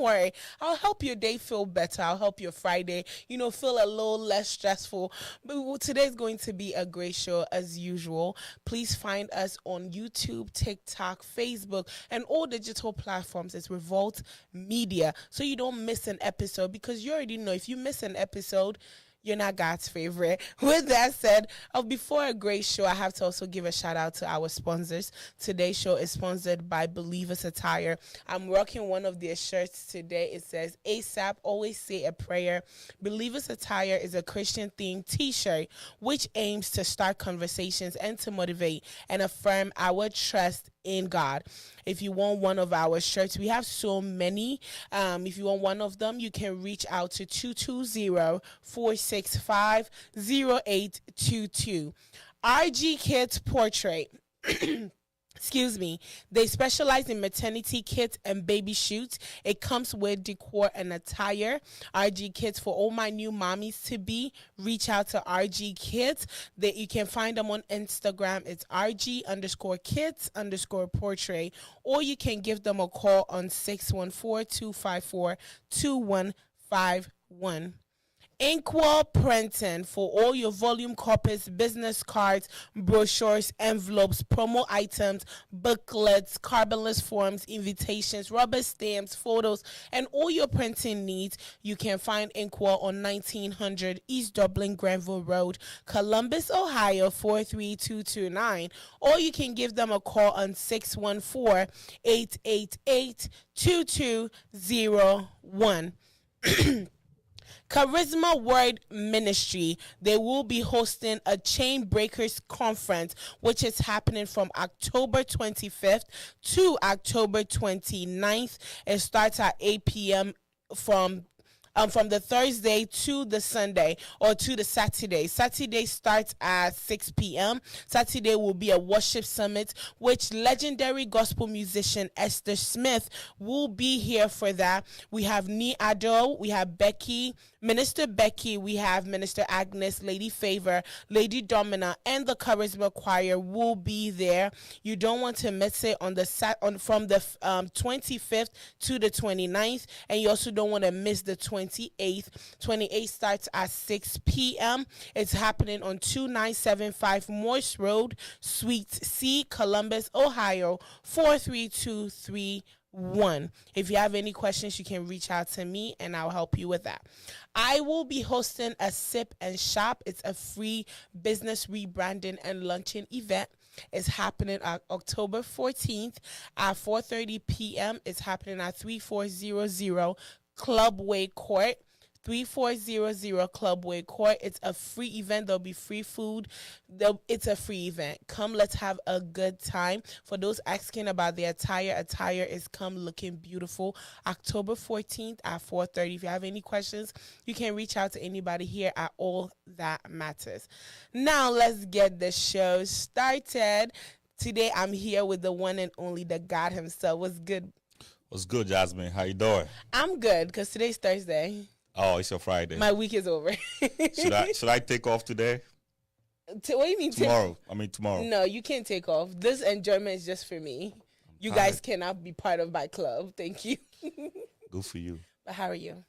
don't worry. I'll help your day feel better. I'll help your Friday, feel a little less stressful. But today's going to be a great show as usual. Please find us on YouTube, TikTok, Facebook, and all digital platforms. It's Revolt Media, so you don't miss an episode, because you already know if you miss an episode, you're not God's favorite. With that said, before a great show, I have to also give a shout out to our sponsors. Today's show is sponsored by Believers Attire. I'm rocking one of their shirts today. It says, ASAP, always say a prayer. Believers Attire is a Christian themed t-shirt which aims to start conversations and to motivate and affirm our trust in God. If you want one of our shirts, we have so many. If you want one of them, you can reach out to 220-465-0822. RG Kids Portrait. Excuse me. They specialize in maternity kits and baby shoots. It comes with decor and attire. RG Kids, for all my new mommies to be, reach out to RG Kids. You can find them on Instagram. It's RG_kids_portrait. Or you can give them a call on 614-254-2151. Inkwell Printing, for all your volume copies, business cards, brochures, envelopes, promo items, booklets, carbonless forms, invitations, rubber stamps, photos, and all your printing needs. You can find Inkwell on 1900 East Dublin Granville Road, Columbus, Ohio 43229. Or you can give them a call on 614-888-2201. Charisma Word Ministry, they will be hosting a Chain Breakers Conference, which is happening from October 25th to October 29th. It starts at 8 p.m. from the Thursday to the Sunday, or to the Saturday. Saturday starts at 6 p.m. Saturday will be a worship summit, which legendary gospel musician Esther Smith will be here for that. We have Nee Ado, we have Becky, Minister Becky, we have Minister Agnes, Lady Favor, Lady Domina, and the Charisma Choir will be there. You don't want to miss it from the 25th to the 29th, and you also don't want to miss the 28th. 28th starts at 6 p.m. It's happening on 2975 Morse Road, Suite C, Columbus, Ohio 43231. If you have any questions, you can reach out to me and I'll help you with that. I will be hosting a Sip and Shop. It's a free business rebranding and luncheon event. It's happening on October 14th at 4:30 p.m. It's happening at 3400 Clubway Court. 3400 Clubway Court. It's a free event. There'll be free food. It's a free event. Come, let's have a good time. For those asking about the attire is come looking beautiful. October 14th at 4:30. If you have any questions, you can reach out to anybody here at All That Matters. Now, let's get the show started. Today, I'm here with the one and only, the God himself. What's good? What's good, Jasmine? How you doing? I'm good, because today's Thursday. Oh, it's your Friday. My week is over. Should I take off today? What do you mean? Tomorrow. No, you can't take off. This enjoyment is just for me. You guys cannot be part of my club. Thank you. Good for you. But how are you?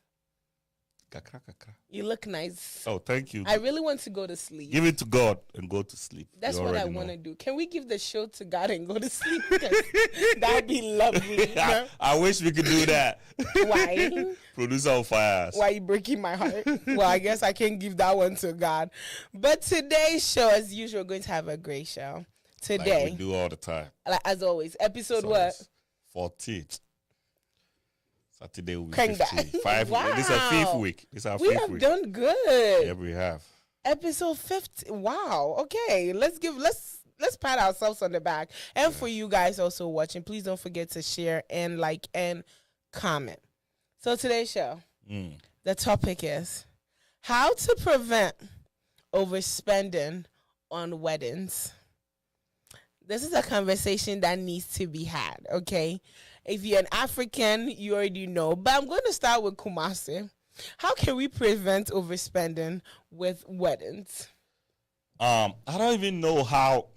Kakra, kakra. You look nice. Oh, thank you. I really want to go to sleep. Give it to God and go to sleep. That's what I want to do. Can we give the show to God and go to sleep? That'd be lovely. I wish we could do that. Why? Producer on fire. Why are you breaking my heart? Well, I guess I can give that one to God. But today's show, as usual, we're going to have a great show. Today. Like we do all the time. Like, as always. Episode what? 14. Saturday will be Crank 15. that. Wow. This is our fifth week. We have done good. Yeah, we have. Episode 15. Wow. Okay. Let's pat ourselves on the back. And for you guys also watching, please don't forget to share and like and comment. So today's show, the topic is how to prevent overspending on weddings. This is a conversation that needs to be had, okay? If you're an African, you already know. But I'm going to start with Kumasi. How can we prevent overspending with weddings? I don't even know how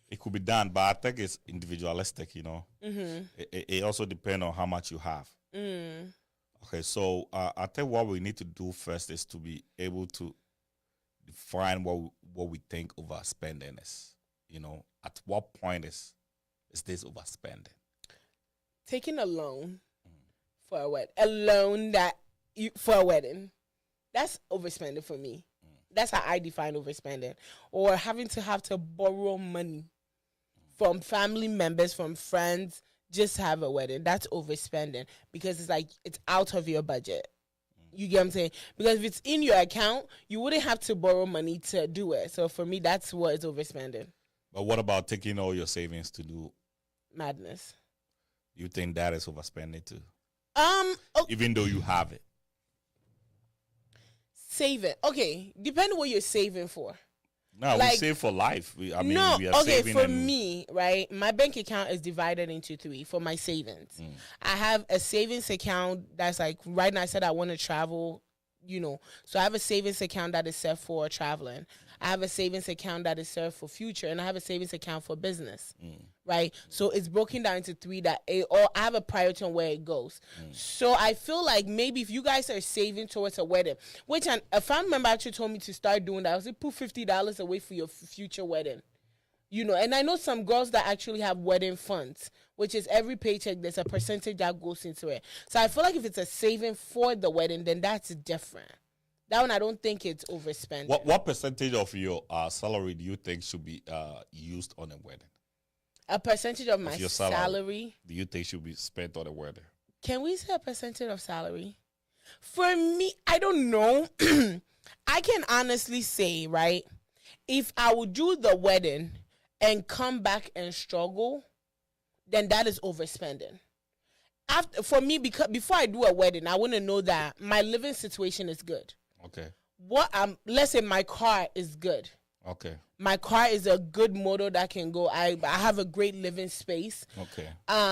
it could be done, but I think it's individualistic, you know. Mm-hmm. It also depends on how much you have. Okay, so I think what we need to do first is to be able to define what we think overspending is. At what point is this overspending? Taking a loan for a wedding, a loan for a wedding, that's overspending for me. That's how I define overspending. Or having to borrow money from family members, from friends, just to have a wedding. That's overspending because it's like it's out of your budget. You get what I'm saying? Because if it's in your account, you wouldn't have to borrow money to do it. So for me, that's what is overspending. But what about taking all your savings to do? Madness. You think that is overspending too? Even though you have it. Saving. Okay. Depending what you're saving for. No, we save for life. We are saving. For me, right, my bank account is divided into 3 for my savings. I have a savings account that's like, right now I said I want to travel, so I have a savings account that is set for traveling. I have a savings account that is set for future, and I have a savings account for business, right? So it's broken down into 3 I have a priority on where it goes. So I feel like maybe if you guys are saving towards a wedding, which a family member actually told me to start doing that, I was like, put $50 away for your future wedding. And I know some girls that actually have wedding funds, which is every paycheck, there's a percentage that goes into it. So I feel like if it's a saving for the wedding, then that's different. That one, I don't think it's overspending. What percentage of your salary do you think should be used on a wedding? A percentage of my salary? Do you think should be spent on a wedding? Can we say a percentage of salary? For me, I don't know. I can honestly say, right, if I would do the wedding and come back and struggle, then that is overspending. For me, because before I do a wedding, I want to know that my living situation is good. Okay. Let's say my car is good. Okay. My car is a good motor that can go. I have a great living space. Okay.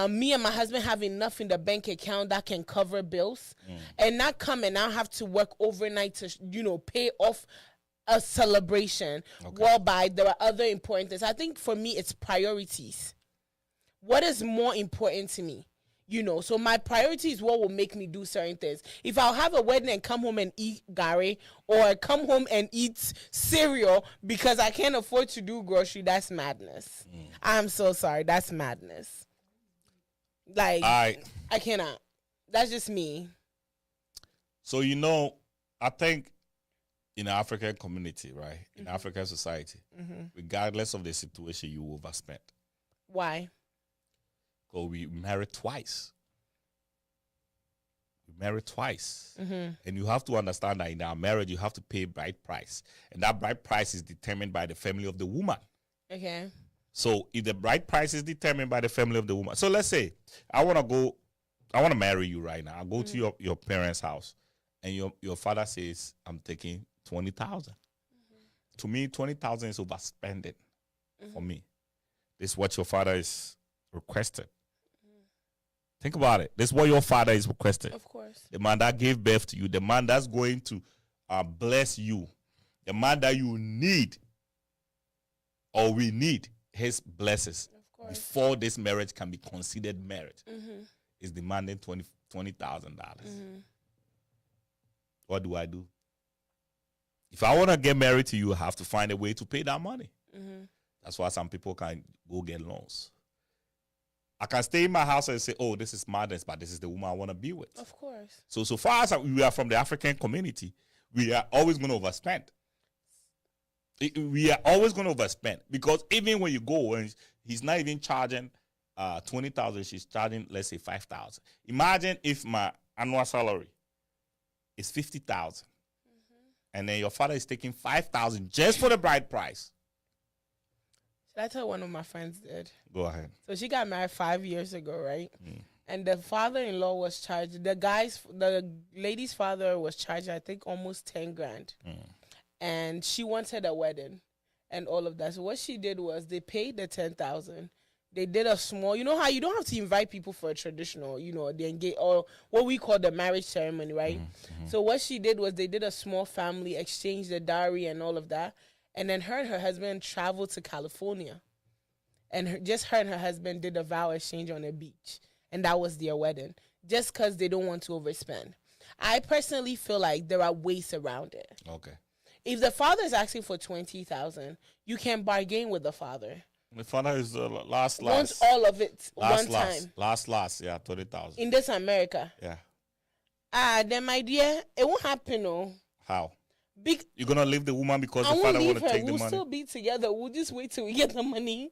Me and my husband have enough in the bank account that can cover bills, and not come and now have to work overnight to pay off a celebration. Okay. Whereby there are other important things. I think for me it's priorities. What is more important to me? So my priority is what will make me do certain things. If I'll have a wedding and come home and eat gari, or come home and eat cereal because I can't afford to do grocery, that's madness. I'm so sorry. That's madness. Like, I cannot. That's just me. So, I think in the African community, right, in African society, regardless of the situation, you overspend. Why? Because we married twice. And you have to understand that in our marriage, you have to pay bride price. And that bride price is determined by the family of the woman. Okay. So if the bride price is determined by the family of the woman. So let's say I want to marry you right now. I go to your parents' house, and your father says, I'm taking 20,000. To me, 20,000 is overspending for me. This is what your father is requested. Think about it. This is what your father is requesting. Of course. The man that gave birth to you, the man that's going to bless you, the man that you need, or we need his blessings before this marriage can be considered marriage, is demanding $20,000. What do I do? If I want to get married to you, I have to find a way to pay that money. That's why some people can go get loans. I can stay in my house and say, oh, this is madness, but this is the woman I want to be with. Of course. So far as we are from the African community, we are always going to overspend. We are always going to overspend, because even when you go and he's not even charging 20,000, she's charging, let's say, 5,000. Imagine if my annual salary is 50,000, and then your father is taking 5,000 just for the bride price. Should I tell one of my friends did? Go ahead. So she got married 5 years ago, right? And the father-in-law was charged. The lady's father was charged, I think, almost 10 grand. And she wanted a wedding and all of that. So what she did was they paid the 10,000. They did a small, you know how you don't have to invite people for a traditional, the engage, or what we call the marriage ceremony, right? So what she did was they did a small family, exchanged the dowry and all of that. And then her and her husband traveled to California. And her and her husband did a vow exchange on a beach. And that was their wedding. just because they don't want to overspend. I personally feel like there are ways around it. Okay. If the father is asking for 20,000, you can bargain with the father. The father is last. Wants all of it one time. Last, yeah, 20,000. In this America. Yeah. Then my dear, it won't happen, no. How? You're going to leave the woman because the father want to take the money? We'll still be together. We'll just wait till we get the money.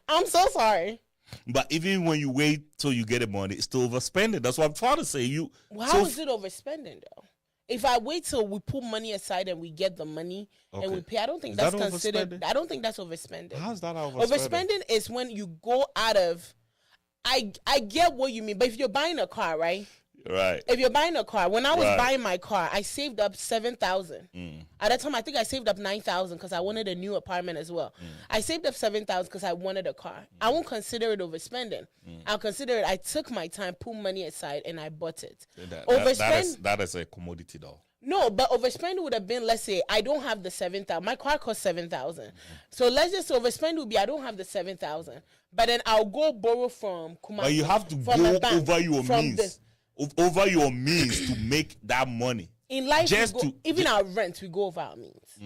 I'm so sorry. But even when you wait till you get the money, it's still overspending. That's what I'm trying to say. How is it overspending, though? If I wait till we put money aside and we get the money and we pay, I don't think that's considered. I don't think that's overspending. How's that overspending? Overspending is when you go out of. I get what you mean, but if you're buying a car, right? Right. If you're buying a car, when I was buying my car, I saved up 7,000. At that time, I think I saved up 9,000 because I wanted a new apartment as well. I saved up 7,000 because I wanted a car. I won't consider it overspending. I'll consider it. I took my time, put money aside, and I bought it. That is a commodity, though. No, but overspend would have been, let's say, I don't have the 7,000. My car cost 7,000. So let's just overspend would be I don't have the 7,000. But then I'll go borrow from Kumasi. But you have to go over your means. Over your means to make that money. In life, even our rent, we go over our means.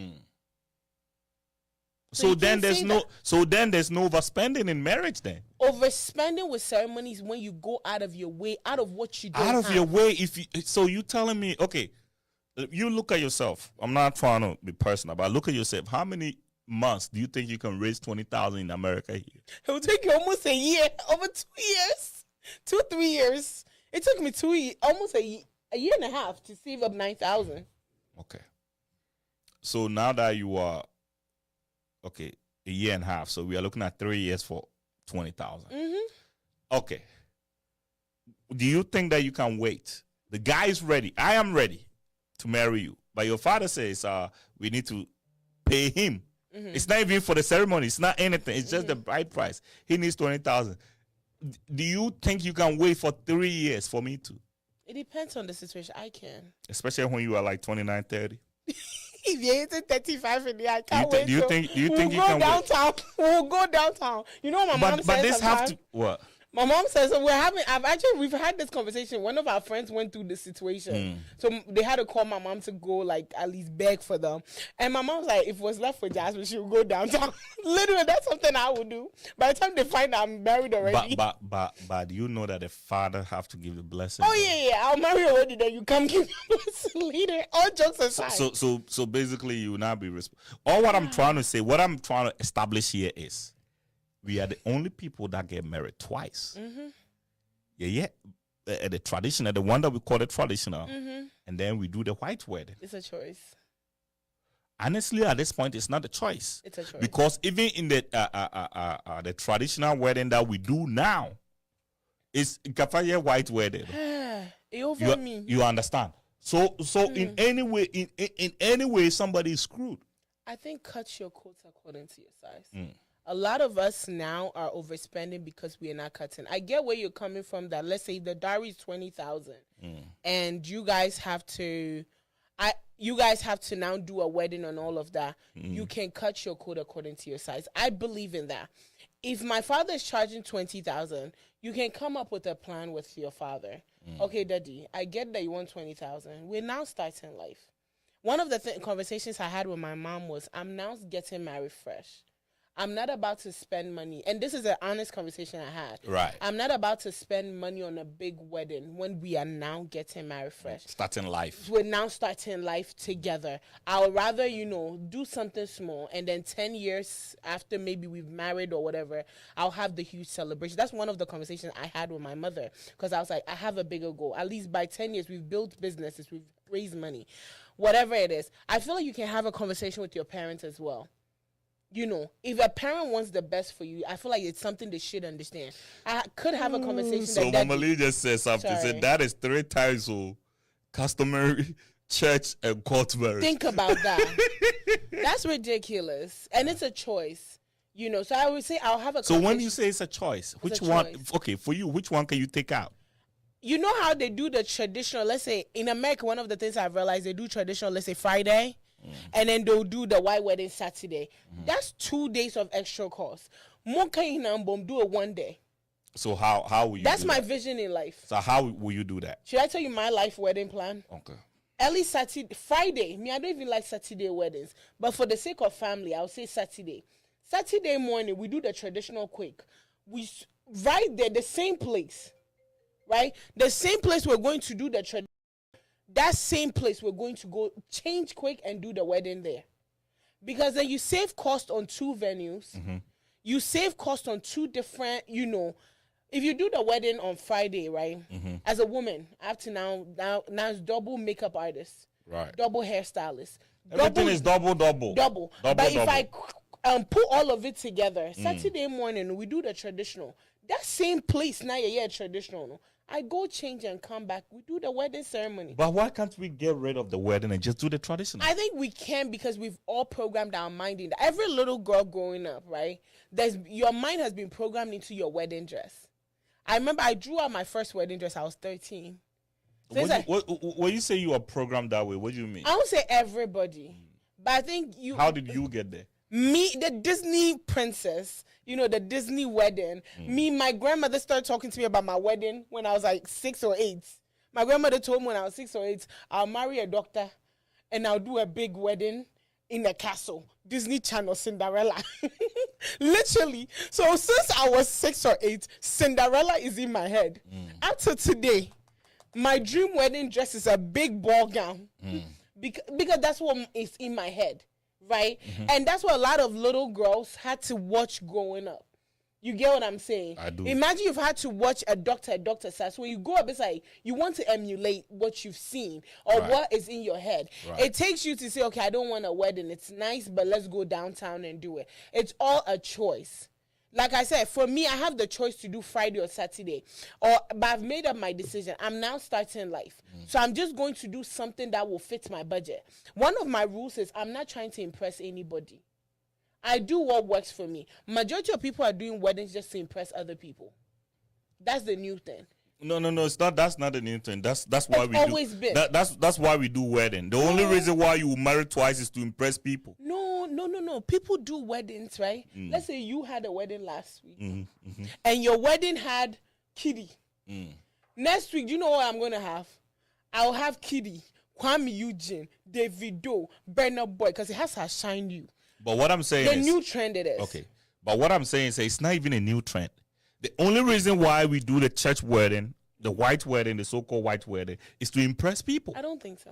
So then there's no overspending in marriage then. Overspending with ceremonies when you go out of your way, out of what you do. Out of your way. So you telling me, okay, you look at yourself. I'm not trying to be personal, but look at yourself. How many months do you think you can raise 20,000 in America here? It will take you almost a year, over 2 years, 2-3 years. It took me 2 years, almost a year and a half to save up 9,000. Okay. So now that you are, a year and a half. So we are looking at 3 years for 20,000. Okay. Do you think that you can wait? The guy is ready. I am ready to marry you. But your father says we need to pay him. It's not even for the ceremony. It's not anything. It's just the bride price. He needs 20,000. Do you think you can wait for 3 years for me to? It depends on the situation. I can. Especially when you are like 29, 30. If you're hitting 35 in I can't wait. Do you think you can downtown. Wait? We'll go downtown. You know what my mom says? But this sometimes? have to what? My mom says we've had this conversation. One of our friends went through this situation. So they had to call my mom to go like at least beg for them. And my mom's like, if it was left for Jasmine, she would go downtown. Literally, that's something I would do. By the time they find out I'm married already. But you know that the father have to give the blessing. Oh yeah. I'll marry already, then you come give me a blessing later. All jokes aside. So basically you will not be responsible. All what I'm trying to say, what I'm trying to establish here is we are the only people that get married twice. The traditional, the one that we call it traditional, and then we do the white wedding. It's a choice. Honestly, at this point, it's not a choice. It's a choice because even in the traditional wedding that we do now, it's kafaya white wedding. You understand? So in any way, somebody is screwed. I think cut your coats according to your size. A lot of us now are overspending because we are not cutting. I get where you're coming from. That let's say the dowry is 20,000, and you guys have to now do a wedding and all of that. You can cut your coat according to your size. I believe in that. If my father is charging 20,000, you can come up with a plan with your father. Okay, Daddy, I get that you want 20,000. We're now starting life. One of the conversations I had with my mom was, I'm now getting married fresh. I'm not about to spend money. And this is an honest conversation I had. Right. I'm not about to spend money on a big wedding when we are now getting married fresh. Starting life. We're now starting life together. I would rather, do something small. And then 10 years after maybe we've married or whatever, I'll have the huge celebration. That's one of the conversations I had with my mother. Because I was like, I have a bigger goal. At least by 10 years, we've built businesses. We've raised money. Whatever it is. I feel like you can have a conversation with your parents as well. If a parent wants the best for you, I feel like it's something they should understand. I could have a conversation. So Mama Lee just said something. Said that is 3 times so customary church and court marriage. Think about that. That's ridiculous, and it's a choice. So I would say I'll have a. So when you say it's a choice, which one? Okay, for you, which one can you take out? You know how they do the traditional. Let's say in America, one of the things I've realized they do traditional. Let's say Friday. And then they'll do the white wedding Saturday. That's 2 days of extra cost. Do it one day. So how will you? That's do my that? vision in life. So how will you do that? Should I tell you my life wedding plan? Okay. Early Saturday, Friday. Me, I don't even like Saturday weddings. But for the sake of family, I'll say Saturday. Saturday morning, we do the traditional quick. Right there, the same place. Right? The same place we're going to do the tradition. That same place we're going to go change quick and do the wedding there. Because then you save cost on 2 venues. Mm-hmm. You save cost on 2 different, if you do the wedding on Friday, right? Mm-hmm. As a woman, I have to now it's double makeup artist, right? Double hairstylist. Everything is double. But if I put all of it together, Saturday morning we do the traditional. That same place now, traditional. No? I go change and come back. We do the wedding ceremony. But why can't we get rid of the wedding and just do the traditional? I think we can because we've all programmed our mind in that. Every little girl growing up, right? Your mind has been programmed into your wedding dress. I remember I drew out my first wedding dress. I was 13. So when you say you are programmed that way, what do you mean? I don't say everybody, but I think you. How did you get there? Me, the Disney princess, the Disney wedding. My grandmother started talking to me about my wedding when I was like 6 or 8. My grandmother told me when I was 6 or 8, I'll marry a doctor and I'll do a big wedding in a castle. Disney Channel, Cinderella. Literally. So since I was 6 or 8, Cinderella is in my head. Up to today, my dream wedding dress is a big ball gown. Because that's what is in my head. Right? Mm-hmm. And that's what a lot of little girls had to watch growing up. You get what I'm saying? I do. Imagine you've had to watch a doctor says when you grow up, it's like you want to emulate what you've seen or what is in your head. Right. It takes you to say, okay, I don't want a wedding. It's nice, but let's go downtown and do it. It's all a choice. Like I said, for me, I have the choice to do Friday or Saturday. But I've made up my decision. I'm now starting life. So I'm just going to do something that will fit my budget. One of my rules is I'm not trying to impress anybody. I do what works for me. Majority of people are doing weddings just to impress other people. That's the new thing. No, it's not. That's not the new thing. That's why we always been. That's why we do wedding. The only reason why you marry twice is to impress people. No. People do weddings, right? Let's say you had a wedding last week, and your wedding had Kiddy. Next week, do you know what I'm going to have? I'll have Kiddy, Kwame Eugene, Davido, Bernard Boy, because it has to shine you. But what I'm saying is the new trend it is. Okay. But what I'm saying is it's not even a new trend. The only reason why we do the church wedding, the white wedding, the so-called white wedding, is to impress people. I don't think so.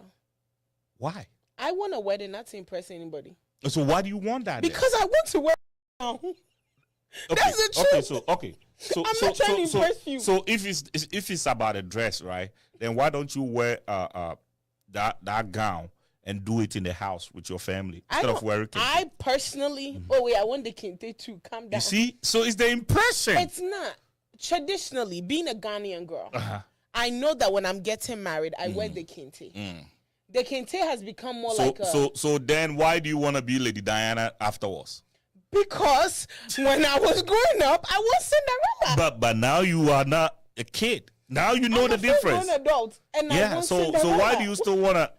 Why? I want a wedding not to impress anybody. So why do you want that? Because I want to wear now. Okay. That's the truth. So I'm not trying to impress you. So if it's about a dress, right? Then why don't you wear that gown and do it in the house with your family instead of wearing kente? I personally, I want the kente too. Calm down. You see? So it's the impression. It's not. Traditionally, being a Ghanaian girl, I know that when I'm getting married, I wear the kente. The kente has become more like a... So then why do you want to be Lady Diana afterwards? Because when I was growing up, I was Cinderella. But now you are not a kid. Now you know the difference. I'm an adult. And I want Cinderella. So why do you still want to...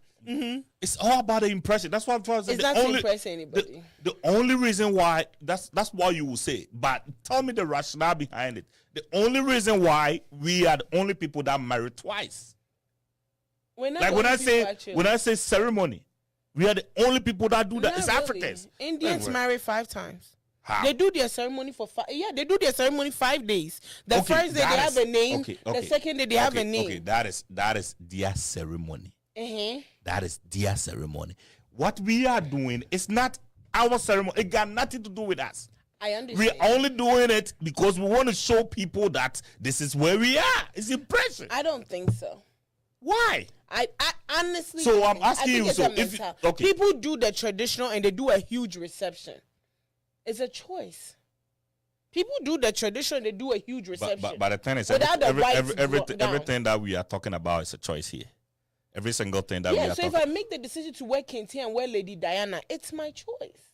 It's all about the impression. That's what I'm trying to say. It's not to impress anybody. The only reason why, that's why you will say. But tell me the rationale behind it. The only reason why we are the only people that marry twice. Like when I say ceremony, we are the only people that do that. It's really. Africans. Indians marry 5 times. How? They do their ceremony for 5. Yeah, they do their ceremony 5 days. The first day they have a name. The second day they have a name. Okay, that is their ceremony. That is their ceremony. What we are doing is not our ceremony. It got nothing to do with us. I understand. We're only doing it because we want to show people that this is where we are. It's impressive. I don't think so. Why? I honestly. So I'm asking you. So people do the traditional and they do a huge reception. It's a choice. People do the tradition, they do a huge reception. But the thing is, everything that we are talking about is a choice here. Every single thing that we are talking about. So if I make the decision to wear kente and wear Lady Diana, it's my choice.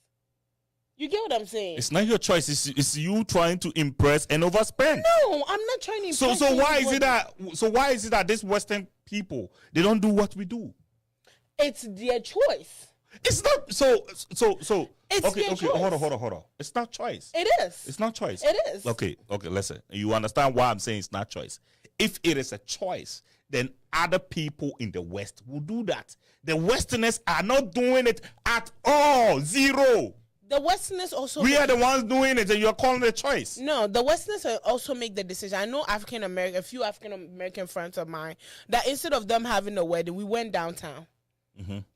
You get what I'm saying? It's not your choice. It's you trying to impress and overspend. No, I'm not trying to impress. So why is it that these Western people, they don't do what we do? It's their choice. It's not so. It's Okay, your okay. choice. Hold on. It's not choice. It is. It's not choice. It is. Okay. Listen. You understand why I'm saying it's not choice? If it is a choice, then other people in the West will do that. The Westerners are not doing it at all. Zero. The Westerners also. We are the ones doing it, and you're calling it a choice. No, the Westerners also make the decision. I know a few African American friends of mine, that instead of them having a wedding, we went downtown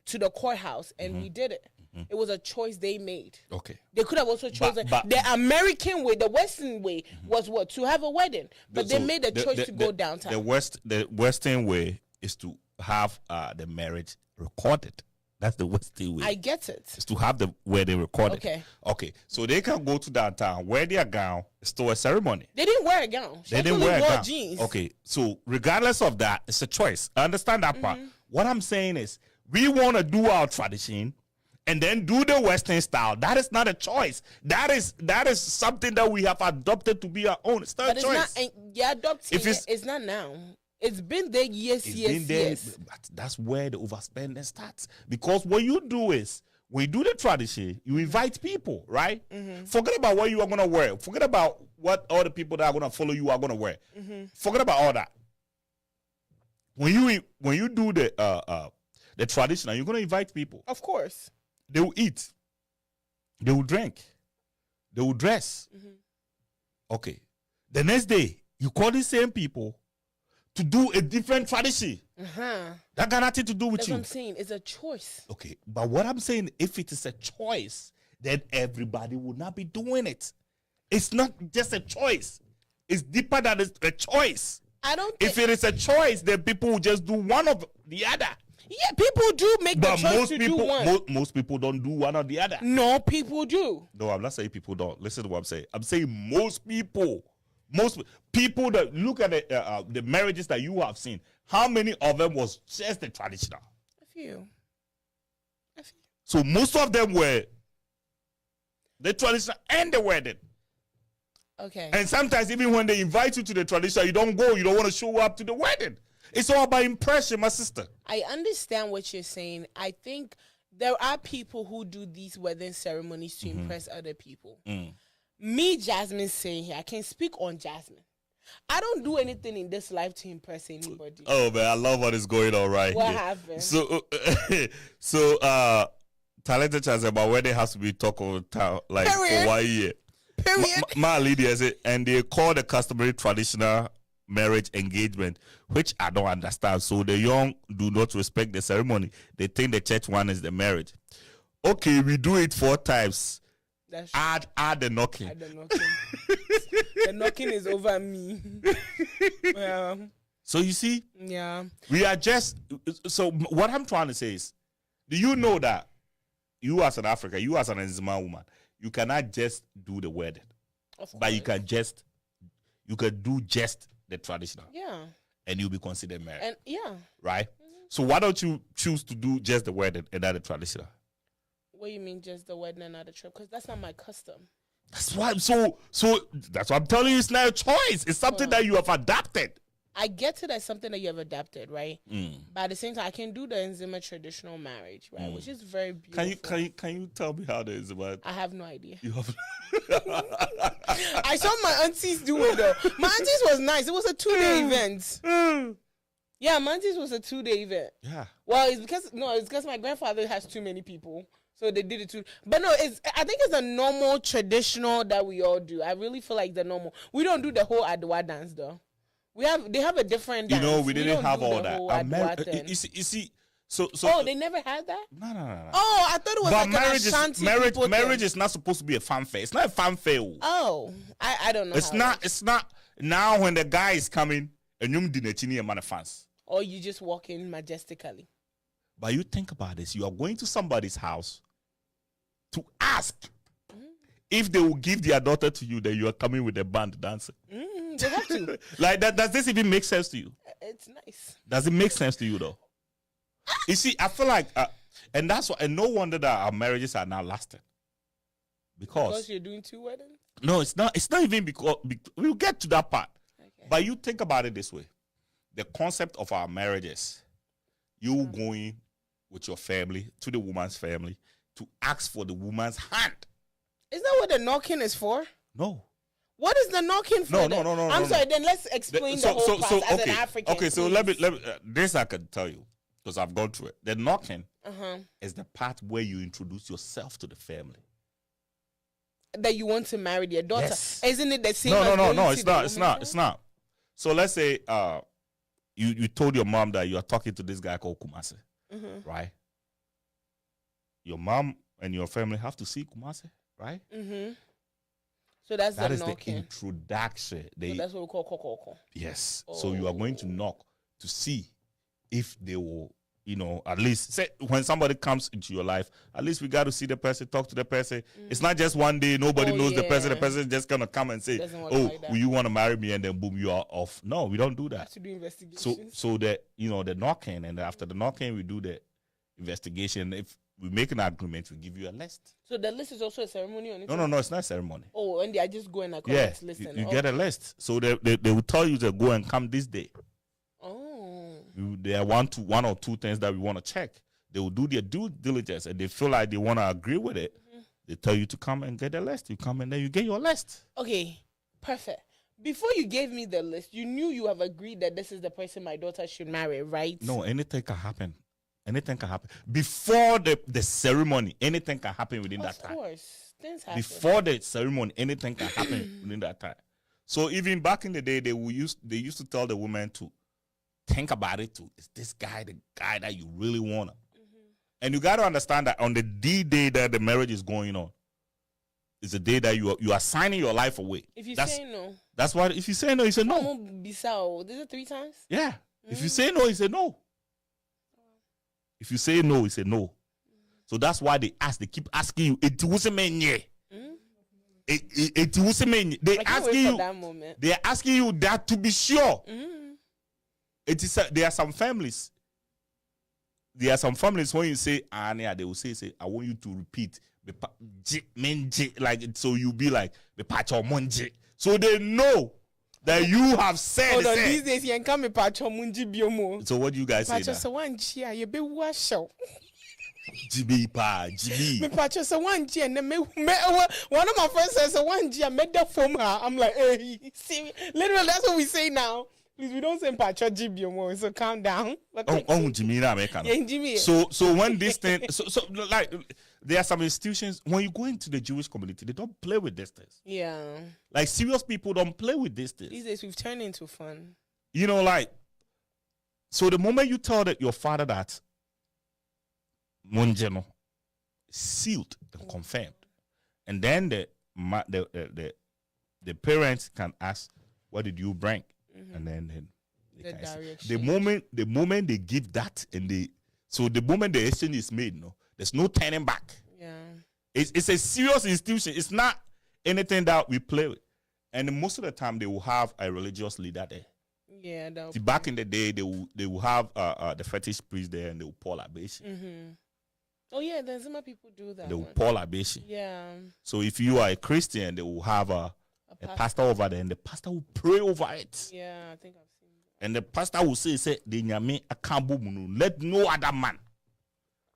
to the courthouse and we did it. It was a choice they made. Okay. They could have also chosen the American way. The Western way was what? To have a wedding. But they made a choice to go downtown. The Western way is to have the marriage recorded. That's the Western way. I get it. It's to have the wedding recorded. Okay. So they can go to downtown, wear their gown, it's still a ceremony. They didn't wear a gown. They didn't wear a gown. Jeans. Okay. So regardless of that, it's a choice. I understand that part. What I'm saying is, we want to do our tradition and then do the Western style. That is not a choice. That is something that we have adopted to be our own. It's not a choice. You're adopting it's not now. It's been there years. But that's where the overspending starts. Because what you do is, when you do the tradition, you invite people, right? Forget about what you are going to wear. Forget about what all the people that are going to follow you are going to wear. Forget about all that. When you do the traditional, you're going to invite people. Of course. They will eat. They will drink. They will dress. Okay. The next day, you call the same people to do a different tradition. That got nothing to do with That's you. what I'm saying. It's a choice. Okay. But what I'm saying, if it is a choice, then everybody will not be doing it. It's not just a choice. It's deeper than a choice. If it is a choice, then people will just do one of the other. Yeah, people do make the choice to do one. Most people don't do one or the other. No, people do. No, I'm not saying people don't. Listen to what I'm saying. I'm saying most people that look at the marriages that you have seen, how many of them was just the traditional? A few. So most of them were the traditional and the wedding. Okay. And sometimes even when they invite you to the traditional, you don't go. You don't want to show up to the wedding. It's all about impression, my sister. I understand what you're saying. I think there are people who do these wedding ceremonies to impress other people. Me, Jasmine, saying here, I can speak on Jasmine. I don't do anything in this life to impress anybody. Oh man, I love what is going on right what here. happened? So, talented chance about wedding has to be talk over town like Period. for 1 year. Period. My lady has it, and they call the customary traditional marriage engagement, which I don't understand. So the young do not respect the ceremony. They think the church one is the marriage. Okay, we do it 4 times. That's Add the knocking. Add the knocking. The knocking is over me. Yeah. So you see, Yeah. we are just. So what I'm trying to say is, do you know that you as an African, you as an Nzima woman, you cannot just do the wedding, but you can do just the traditional. Yeah. And you'll be considered married. And yeah. Right? So why don't you choose to do just the wedding and not the traditional? What do you mean just the wedding and not the trip? Because that's not my custom. That's why so that's what I'm telling you, it's not a choice. It's something that you have adapted. I get it as something that you have adapted, right? But at the same time, I can do the Nzima traditional marriage, right? Which is very beautiful. Can you tell me how it is about? I have no idea. You have I saw my aunties do it though. My aunties was nice. It was a 2-day event. Yeah, my aunties was a 2-day event. Yeah. Well, it's because my grandfather has too many people. So they did it too. But no, I think it's a normal traditional that we all do. I really feel like the normal. We don't do the whole Adwa dance though. They have a different dance. You know, we didn't have all that. You see, so oh, they never had that? No. Oh, I thought it was but like an Ashanti marriage is not supposed to be a fanfare. It's not a fanfare. Oh, I don't know. It's not now when the guy is coming and you dinechini and fans. Or you just walk in majestically. But you think about this, you are going to somebody's house to ask if they will give their daughter to you, then you are coming with a band dancing. They have to. Like that, does this even make sense to you? It's nice. Does it make sense to you though? You see, I feel like, and that's why, and no wonder that our marriages are now lasting. Because you're doing 2 weddings? No, it's not even because we'll get to that part. Okay. But you think about it this way. The concept of our marriages, you going with your family, to the woman's family, to ask for the woman's hand. Is that what the knocking is for? No. What is the knocking for? No. I'm sorry. Then let's explain the whole process as an African. Okay, so let me this I can tell you because I've gone through it. The knocking is the part where you introduce yourself to the family. That you want to marry their daughter. Yes. Isn't it the same? No. It's not. So let's say you told your mom that you are talking to this guy called Kumasi, right? Your mom and your family have to see Kumasi, right? So that is knocking. The introduction. So that's what we call koko. Yes. Oh. So you are going to knock to see if they will, at least say when somebody comes into your life, at least we got to see the person, talk to the person. It's not just one day, nobody knows the person. The person is just going to come and say, will you want to marry me? And then boom, you are off. No, we don't do that. Have to do investigations. So that, the knocking, and after the knocking, we do the investigation. If we make an agreement, we give you a list. So the list is also a ceremony on it? No, it's not a ceremony. Oh, and they are just going like listen. You get a list. So they will tell you to go and come this day. Oh. There are one or two things that we want to check. They will do their due diligence, and they feel like they want to agree with it. They tell you to come and get a list. You come and then you get your list. Okay, perfect. Before you gave me the list, you knew you have agreed that this is the person my daughter should marry, right? No, anything can happen. Anything can happen. Before the ceremony, anything can happen within that time. Of course. Things happen. Before the ceremony, anything can happen within that time. So even back in the day, they used to tell the woman to think about it too. Is this guy the guy that you really want? And you got to understand that on the day that the marriage is going on, is the day that you are signing your life away. If you say no. That's why if you say no, you say no. This is 3 times? Yeah. If you say no, you say no. If you say no, you say no. So that's why they keep asking you, it wasn't me. It wasn't me. They're asking you that to be sure. It is there are some families. There are some families when you say Ania, they will say, I want you to repeat like so you'll be like the pacho monje. So they know that you have said. Hold on, these days you can come with pacho munji biomo. So what do you guys say? Pacho so one chia, you be wash out. GB pa, GB. Me pacho so one chia, and me one of my friends says so one chia made that from her. I'm like, hey, see, literally that's what we say now. Please, we don't say pacho GB more, so calm down. Jimmy, Jimmy. So when this thing, so like there are some institutions when you go into the Jewish community, they don't play with these things. Yeah. Like serious people don't play with these things. These days we've turned into fun. Like so the moment you tell your father that Monjeno sealed and confirmed, and then the parents can ask, what did you bring? And then they can say, the moment they give that so the moment the exchange is made, there's no turning back. Yeah. It's a serious institution. It's not anything that we play with. And most of the time they will have a religious leader there. Yeah. Back in the day they will have the fetish priest there and they will pour libation. Oh yeah, then some people do that. They will pour libation. Yeah. So if you are a Christian, they will have a pastor over there, and the pastor will pray over it. Yeah, I think I've seen that. And the pastor will say, "The nyame akambo munu. Let no other man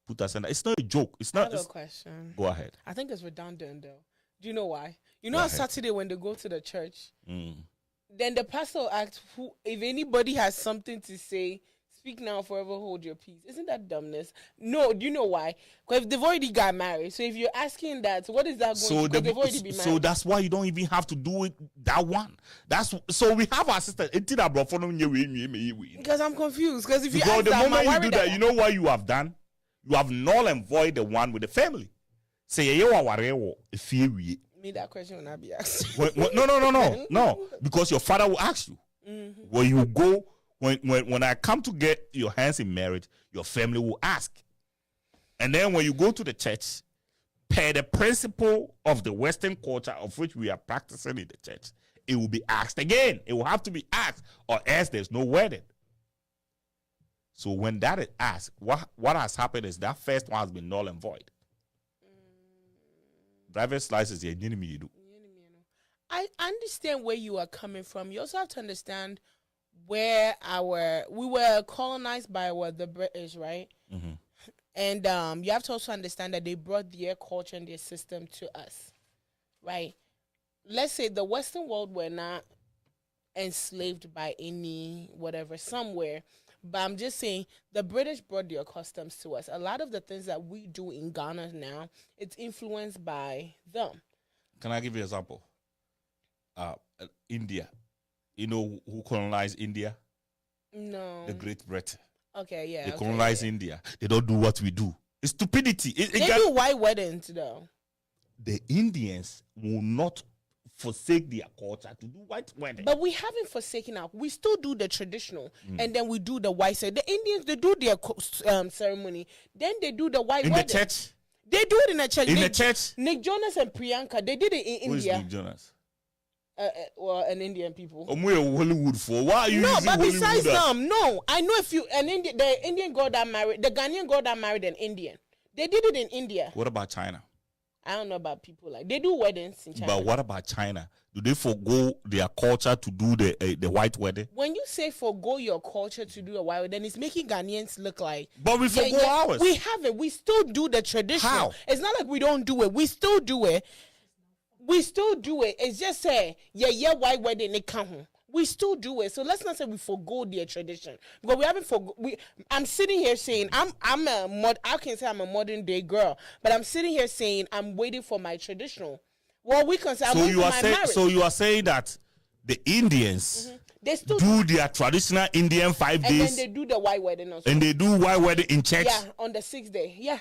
put us in." It's not a joke. It's not. I have a question. Go ahead. I think it's redundant though. Do you know why? On Saturday when they go to the church, then the pastor will ask if anybody has something to say. Speak now, forever hold your peace. Isn't that dumbness? No, do you know why? Because they've already got married. So if you're asking that, what is that going to do? They've already been married. So that's why you don't even have to do it that one. So we have our sister. Because I'm confused. Because if you ask the that, moment you do that, you know what you have done? You have null and void the one with the family. Say, me that question will not be asked. No. Because your father will ask you. Where you go. When I come to get your hands in marriage, your family will ask. And then when you go to the church, per the principle of the Western culture of which we are practicing in the church, it will be asked again. It will have to be asked, or else there's no wedding. So when that is asked, what has happened is that first one has been null and void. Driver's license, I understand where you are coming from. You also have to understand where we were colonized by the British, right? And you have to also understand that they brought their culture and their system to us, right? Let's say the Western world were not enslaved by any whatever somewhere, but I'm just saying the British brought their customs to us. A lot of the things that we do in Ghana now, it's influenced by them. Can I give you an example? India. You know who colonized India? No. The Great Britain. Okay, yeah. They colonize India. They don't do what we do. It's stupidity. They do white weddings, though. The Indians will not forsake their culture to do white wedding. But we haven't forsaken our. We still do the traditional, and then we do the white. So the Indians, they do their ceremony. Then they do the white in wedding. The church. They do it in the church. In the church. Nick Jonas and Priyanka, they did it in Who India. Is Nick Jonas? Well, an Indian people. Hollywood for why are you no, using but Hollywood besides them, no. I know if you the Indian girl that married the Ghanaian girl that married an Indian, they did it in India. What about China? I don't know about people like they do weddings in China. But what about China? Do they forgo their culture to do the white wedding? When you say forgo your culture to do a white wedding, it's making Ghanaians look like. But we forgo ours. We have it. We still do the tradition. How? It's not like we don't do it. We still do it. We still do it. It's just say white wedding they come home. We still do it. So let's not say we forgo their tradition because we haven't forgo. I'm sitting here saying I can say I'm a modern day girl, but I'm sitting here saying I'm waiting for my traditional. Well, we can say I'm waiting for my marriage. So you are saying that the Indians they still do their traditional Indian 5 days, and then they do the white wedding also. And they do white wedding in church. Yeah, on the 6th day. Yeah.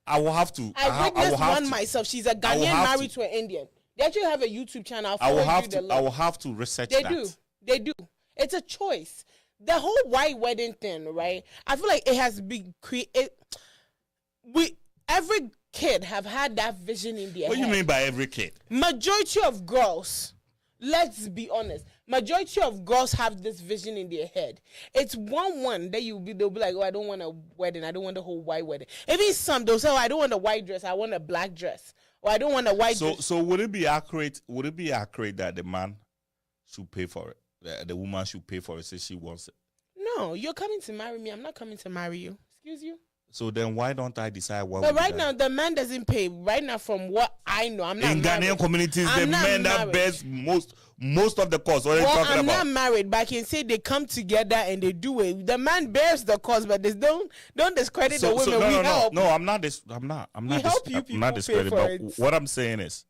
I will have to. I witnessed one myself. She's a Ghanaian married to an Indian. They actually have a YouTube channel. I will have to research that. They do. It's a choice. The whole white wedding thing, right? I feel like it has been created. Every kid have had that vision in their head. What do you mean by every kid? Majority of girls, let's be honest. Majority of girls have this vision in their head. It's one that they'll be like, oh, I don't want a wedding. I don't want the whole white wedding. Even some, they'll say, oh, I don't want a white dress. I want a black dress. Or I don't want a white dress. So would it be accurate? Would it be accurate that the man should pay for it? The woman should pay for it since she wants it? No, you're coming to marry me. I'm not coming to marry you. Excuse you. So then why don't I decide what? But right now, the man doesn't pay. Right now, from what I know, I'm not married. In Ghanaian communities, the men that bears most of the cost. What are you talking I'm about? not married, but I can say they come together and they do it. The man bears the cost, but they don't discredit the women. We help. No, I'm not. I'm not discrediting. But what I'm saying is,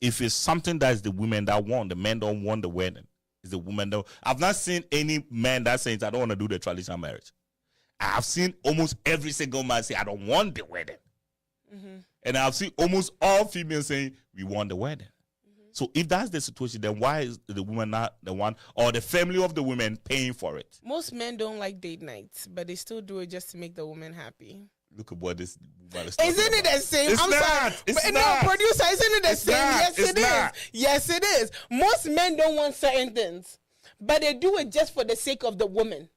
if it's something that is the women that want, the men don't want the wedding. It's the women that. I've not seen any man that says I don't want to do the traditional marriage. I've seen almost every single man say I don't want the wedding, and I've seen almost all females saying we want the wedding. So if that's the situation, then why is the woman not the one or the family of the women paying for it? Most men don't like date nights, but they still do it just to make the woman happy. Look at what this woman is Isn't it the same? It's not. It's not. No, producer, isn't it the same? Yes, it is. Yes, it is. Most men don't want certain things, but they do it just for the sake of the woman.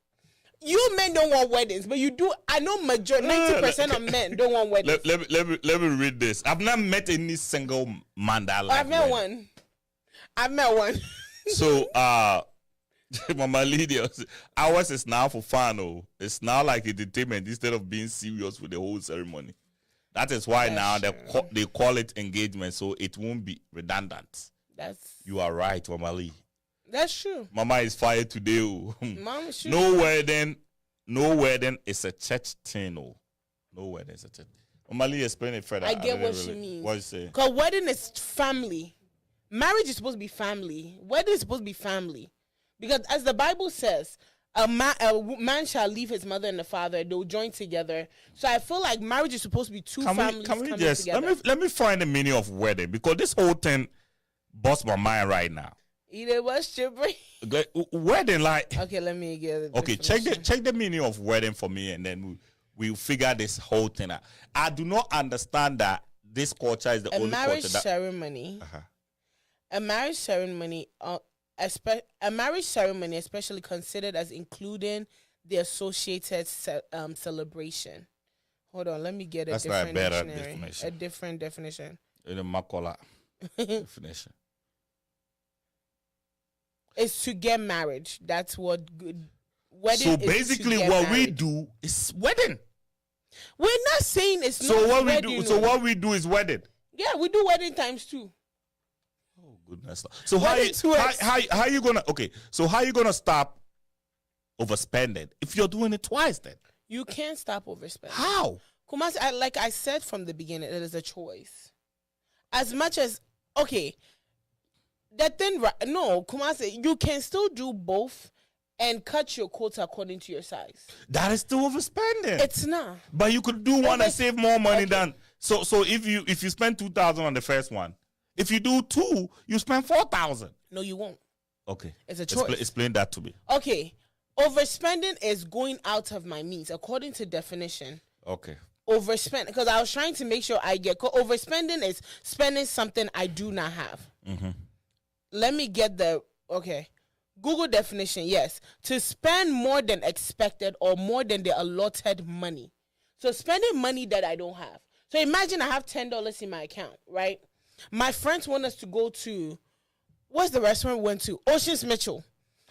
You men don't want weddings, but you do. I know 90% of men don't want weddings. Let me read this. I've not met any single man that I've met one. I've met one. So, Mama Lydia, ours is now for fun. Oh, it's now like entertainment instead of being serious with the whole ceremony. That is why they call it engagement, so it won't be redundant. You are right, Mama Lee. That's true. Mama is fired today. Oh. Mama, No wedding is a church thing. Oh. No wedding is a church. Mama Lee, explain it further. I get what she means. What you say? Because wedding is family. Marriage is supposed to be family. Wedding is supposed to be family. Because as the Bible says, a man shall leave his mother and the father. They'll join together. So I feel like marriage is supposed to be two families coming together. Let me find the meaning of wedding, because this whole thing busts my mind right now. Either was wedding, like, okay, let me get it. Okay, check the meaning of wedding for me, and then we'll figure this whole thing out. I do not understand that this culture is the only culture that ceremony. A marriage ceremony, especially considered as including the associated celebration. Hold on, let me get a different definition. A different definition. In a Makola definition. It's to get married. That's what wedding. So is to basically, get what we married. do is wedding. We're not saying it's So not what wedding, we do? So what we do is wedding. Yeah, we do wedding times too. Oh goodness! So Wedding twice. how you gonna So how you gonna stop overspending if you're doing it twice? Then You can't stop overspending. how? Kumasi, like I said from the beginning, it is a choice. As much as that thing. No, Kumasi, you can still do both and cut your quota according to your size. That is still overspending. It's not. But you could do one and save more money Okay. than so. So if you spend 2,000 on the first one, if you do two, you spend 4,000. No, you won't. Okay, It's a choice. Explain that to me. Okay, overspending is going out of my means according to definition. Okay. Overspend, because I was trying to make sure I get overspending is spending something I do not have. Mm-hmm. Let me get the Google definition. Yes, to spend more than expected or more than the allotted money. So spending money that I don't have. So imagine I have $10 in my account, right? My friends want us to go to, what's the restaurant we went to? Ocean's Mitchell.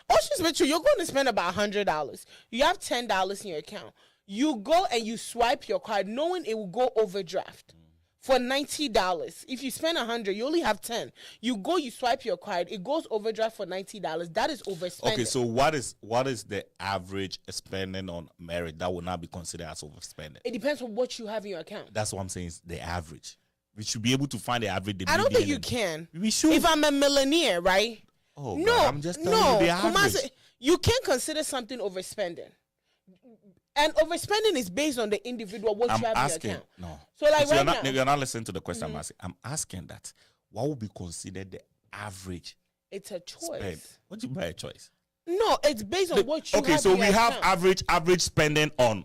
Ocean's Mitchell, you're going to spend about $100. You have $10 in your account. You go and you swipe your card knowing it will go overdraft for $90. If you spend $100, you only have 10. You go, you swipe your card, it goes overdraft for $90. That is overspending. Okay, so what is the average spending on marriage that would not be considered as overspending? It depends on what you have in your account. That's what I'm saying. Is the average. We should be able to find the average. I don't think you can. We should. If I'm a millionaire, right? Oh, no, God, I'm just telling you the average. Kumasi, you can't consider something overspending. And overspending is based on the individual, what you have in your account. No. So like right now, you're not listening to the question I'm asking. I'm asking that what would be considered the average it's a choice. spend? What do you mean by a choice? No, it's based on what you have. Okay, so in we your have account. average spending on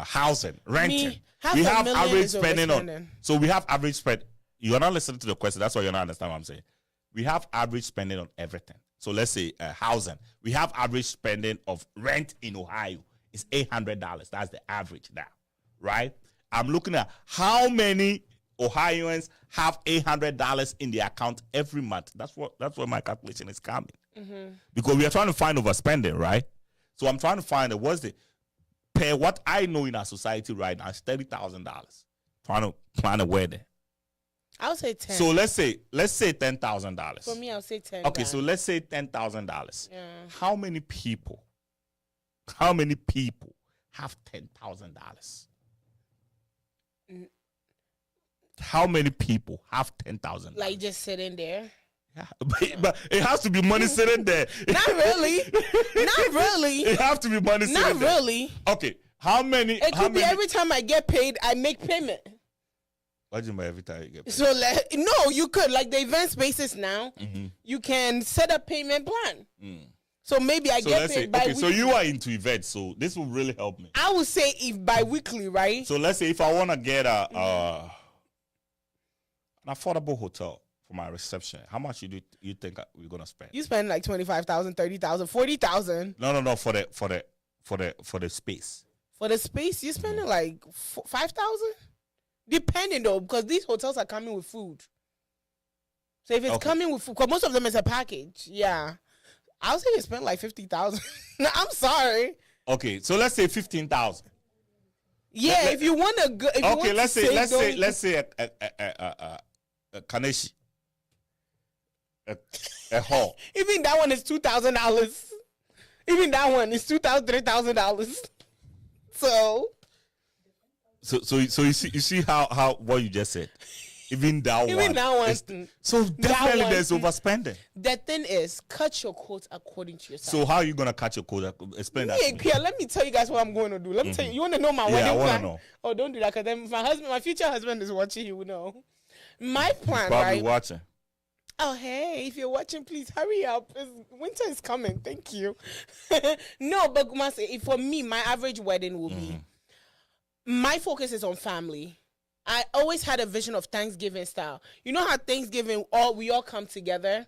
housing, renting. half We a have million average is spending overspending. on. So we have average spend. You're not listening to the question. That's why you're not understanding what I'm saying. We have average spending on everything. So let's say housing. We have average spending of rent in Ohio. It's $800. That's the average now, right? I'm looking at how many Ohioans have $800 in their account every month. That's where my calculation is coming. Because we are trying to find overspending, right? So I'm trying to find what's the per what I know in our society right now is $30,000. Trying to plan a wedding. I would say 10. So let's say $10,000. For me, I would say 10. Okay, so let's say $10,000. Yeah. How many people have $10,000? How many people have $10,000? Like just sitting there. Yeah, but it has to be money sitting there. Not really. Not really. It has to be money sitting there. Not really. Okay, how many? It how could be many, every time I get paid, I make payment. What do you mean every time you get paid? So no, you could like the event spaces now. You can set a payment plan. So maybe I So get let's paid say, by okay, weekly. so you are into events, so this will really help me. I would say if bi-weekly, right? So let's say if I want to get an affordable hotel for my reception, how much you think we're gonna spend? You spend like 25,000, 30,000, 40,000 No, for the space. for the space. You spending like 5,000, depending though, because these hotels are coming with food. So if it's coming with food, because most of them is a package, yeah, I would say you spend like 50,000. I'm sorry. Okay, so let's say 15,000. Yeah, if you want to go. Okay, let's say a Kaneshi, a hall. Even that one is $2,000. Even that one is $2,000, $3,000. So you see how what you just said. Even that one. So definitely there's overspending. The thing is, cut your quote according to yourself. So how are you gonna cut your quote? Explain that. Yeah, let me tell you guys what I'm going to do. Let me tell you. You want to know my wedding I want plan? to know. Oh, don't do that, because then my future husband is watching. He will know. My plan, Probably right? watching. Oh, hey, if you're watching, please hurry up. Winter is coming. Thank you. No, but for me, my average wedding will be, my focus is on family. I always had a vision of Thanksgiving style. You know how Thanksgiving, we all come together?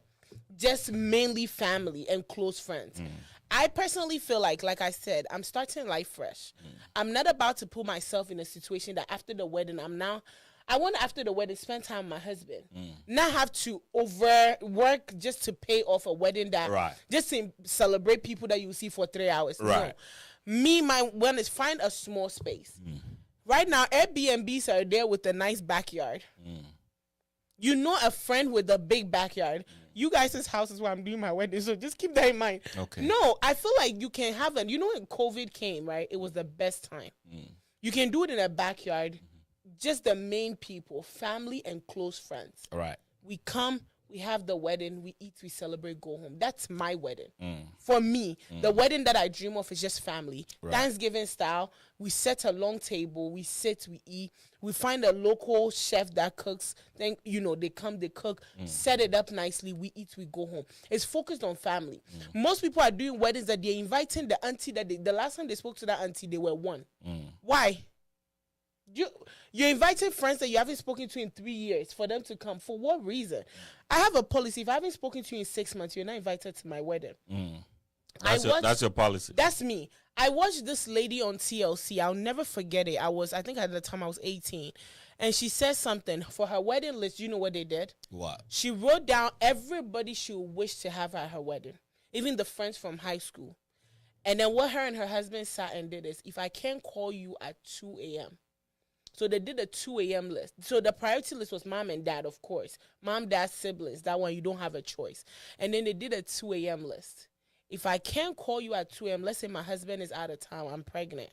Just mainly family and close friends. I personally feel like I said, I'm starting life fresh. I'm not about to put myself in a situation that after the wedding, I want to, after the wedding, spend time with my husband. Not have to overwork just to pay off a wedding that just to celebrate people that you see for 3 hours. Right. No. Me, my one is find a small space. Right now, Airbnbs are there with a nice backyard. You know a friend with a big backyard. You guys' house is where I'm doing my wedding, so just keep that in mind. Okay. No, I feel like you can have it. You know when COVID came, right? It was the best time. You can do it in a backyard. Just the main people, family and close friends. Right. We come, we have the wedding, we eat, we celebrate, go home. That's my wedding. For me, the wedding that I dream of is just family. Right. Thanksgiving style. We set a long table. We sit, we eat. We find a local chef that cooks. Then, they come, they cook, set it up nicely. We eat, we go home. It's focused on family. Most people are doing weddings that they're inviting the auntie that the last time they spoke to that auntie, they were one. Why? You're inviting friends that you haven't spoken to in 3 years for them to come. For what reason? I have a policy. If I haven't spoken to you in 6 months, you're not invited to my wedding. That's your policy. That's me. I watched this lady on TLC. I'll never forget it. I think at the time I was 18. And she said something. For her wedding list, you know what they did? What? She wrote down everybody she would wish to have at her wedding. Even the friends from high school. And then what her and her husband sat and did is, if I can't call you at 2 a.m., so they did a 2 a.m. list. So the priority list was mom and dad, of course. Mom, dad, siblings. That one, you don't have a choice. And then they did a 2 a.m. list. If I can't call you at 2 a.m., let's say my husband is out of town, I'm pregnant,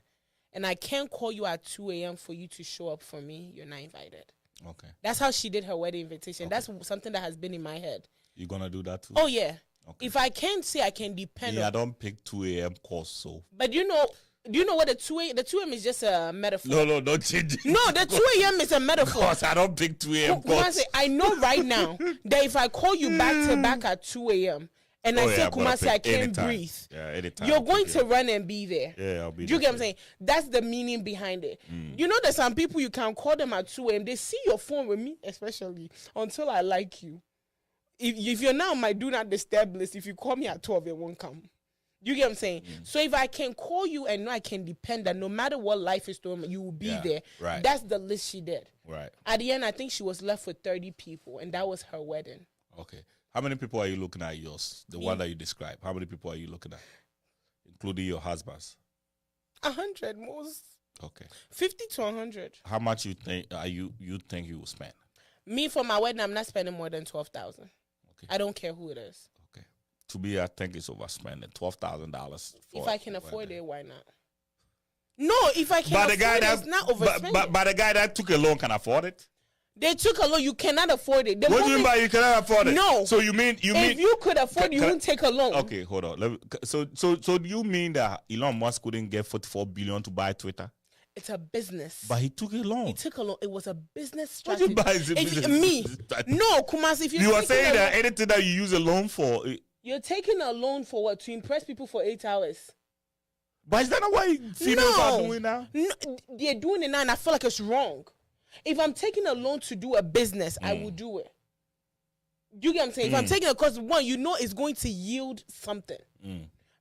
and I can't call you at 2 a.m. for you to show up for me, you're not invited. Okay. That's how she did her wedding invitation. Okay. That's something that has been in my head. You going to do that too? Oh, yeah. Okay. If I can't say I can depend on... I don't pick 2 a.m. course, so... But do you know what the 2 a.m. is just a metaphor? No, don't change it. No, the 2 a.m. is a metaphor. Because I don't pick 2 a.m. course. I know right now that if I call you back to back at 2 a.m., and I say, Kumasi, I can't breathe. Yeah, anytime. You're going to run and be there. Yeah, I'll be there. Do you get what I'm saying? That's the meaning behind it. You know, there's some people you can call them at 2 a.m. They see your phone with me, especially, until I like you. If you're now on my do not disturb list, if you call me at 12, it won't come. You get what I'm saying? So if I can call you and know I can depend that no matter what life is doing, you will be there. Right. That's the list she did. Right. At the end, I think she was left with 30 people, and that was her wedding. Okay. How many people are you looking at yours? The one that you described. How many people are you looking at? Including your husbands? 100 most. Okay. 50 to 100. How much you think you think you will spend? Me, for my wedding, I'm not spending more than 12,000. Okay. I don't care who it is. Okay. To me, I think it's overspending. $12,000. If I can afford it, why not? No, if I can afford it, it's not overspending. But the guy that took a loan can afford it? They took a loan. You cannot afford it. What do you mean by you cannot afford it? No. So you mean if you could afford, you wouldn't take a loan. Okay, hold on. So do you mean that Elon Musk couldn't get $44 billion to buy Twitter? It's a business. But he took a loan. He took a loan. It was a business strategy. What do you buy is a business? Me. No, Kumasi, if you are saying that anything that you use a loan for... You're taking a loan for what? To impress people for 8 hours. But is that not what females are doing now? No, they're doing it now, and I feel like it's wrong. If I'm taking a loan to do a business, I will do it. You get what I'm saying? If I'm taking it because, one, it's going to yield something.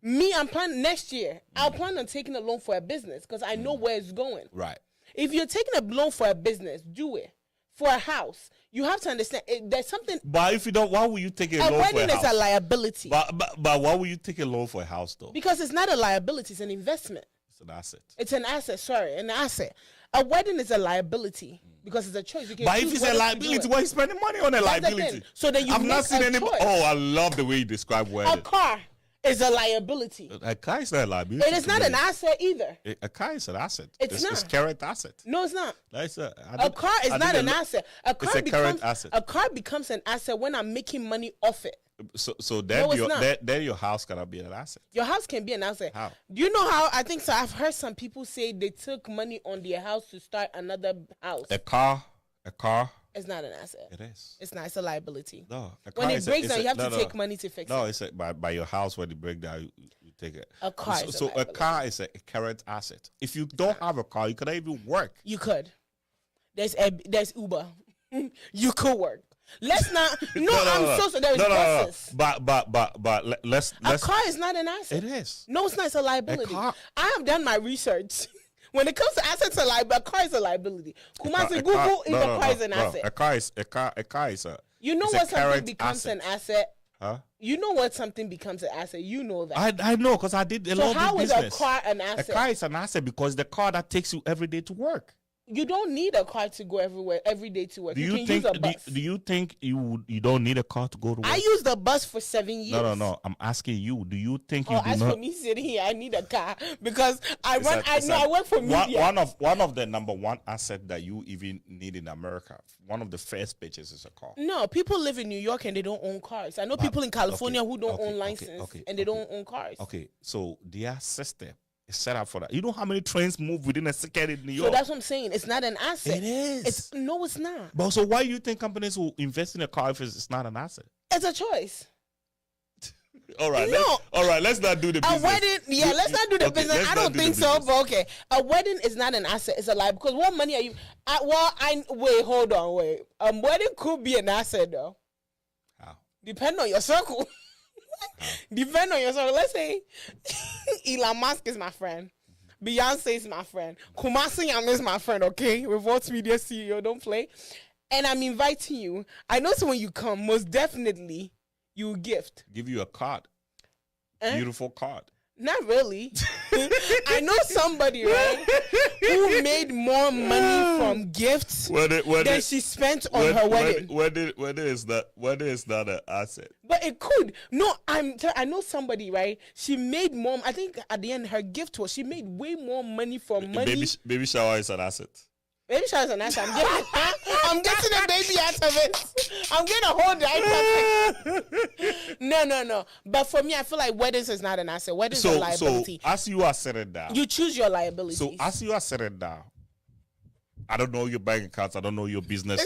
Me, I'm planning next year. I'll plan on taking a loan for a business because I know where it's going. Right. If you're taking a loan for a business, do it. For a house, you have to understand there's something. But if you don't, why would you take a loan for a house? A wedding is a liability. But why would you take a loan for a house though? Because it's not a liability; it's an investment. It's an asset. It's an asset. Sorry, an asset. A wedding is a liability because it's a choice. You can but if it's a liability, why are you spending money on a liability? So then you I've not seen any. Choice. Oh, I love the way you describe wedding. A car is a liability. A car is not a liability. It is not an asset either. A car is an asset. It's not. It's a current asset. No, it's not. A car is not an asset. It's a current asset. A car becomes an asset when I'm making money off it. So then your house cannot be an asset. Your house can be an asset. How? Do you know how? I think so. I've heard some people say they took money on their house to start another house. A car. It's not an asset. It is. It's not. It's a liability. No. When it breaks down, you have to take money to fix it. No, it's by your house when it breaks down, you take it. A car. So a car is a current asset. If you don't have a car, you cannot even work. You could. There's Uber. You could work. Let's not. No, I'm so sorry. There is buses. But let's. A car is not an asset. It is. No, it's not. It's a liability. I have done my research. When it comes to assets, a car is a liability. Kumasi Google is a car is an asset. A car is a. You know what something becomes an asset? Huh? You know what something becomes an asset. You know that. I know because I did a lot of business. So how is a car an asset? A car is an asset because the car that takes you every day to work. You don't need a car to go every day to work. Do you think? Do you think you don't need a car to go to work? I used the bus for 7 years. No. I'm asking you. Do you think you do as not? For me sitting here, I need a car because I work for media. One of the number one asset that you even need in America. One of the first pitches is a car. No, people live in New York and they don't own cars. I know people in California who don't own license and they don't own cars. Okay, so their system is set up for that. You know how many trains move within a second in New York? So that's what I'm saying. It's not an asset. It is. No, it's not. But so why do you think companies will invest in a car if it's not an asset? It's a choice. All right. Let's not do the business. A wedding, let's not do the business. I don't think so, but okay. A wedding is not an asset. It's a lie because what money are you? Hold on. A wedding could be an asset though. How? Depend on your circle. Depend on your circle. Let's say Elon Musk is my friend. Beyonce is my friend. Kumasi Yam is my friend, okay? Revolt Media CEO, don't play. And I'm inviting you. I know so when you come, most definitely you will gift. Give you a card. Beautiful card. Not really. I know somebody, right, who made more money from gifts than she spent on her wedding. Whether it's not an asset. But it could. No, I know somebody, right? She made more. I think at the end, her gift was she made way more money from money. Baby shower is an asset. Baby shower is an asset. I'm getting a baby out of it. I'm getting a whole diaper. No. But for me, I feel like weddings is not an asset. Weddings are liability. So as you are setting down, you choose your liabilities. So as you are setting down, I don't know your bank accounts. I don't know your business.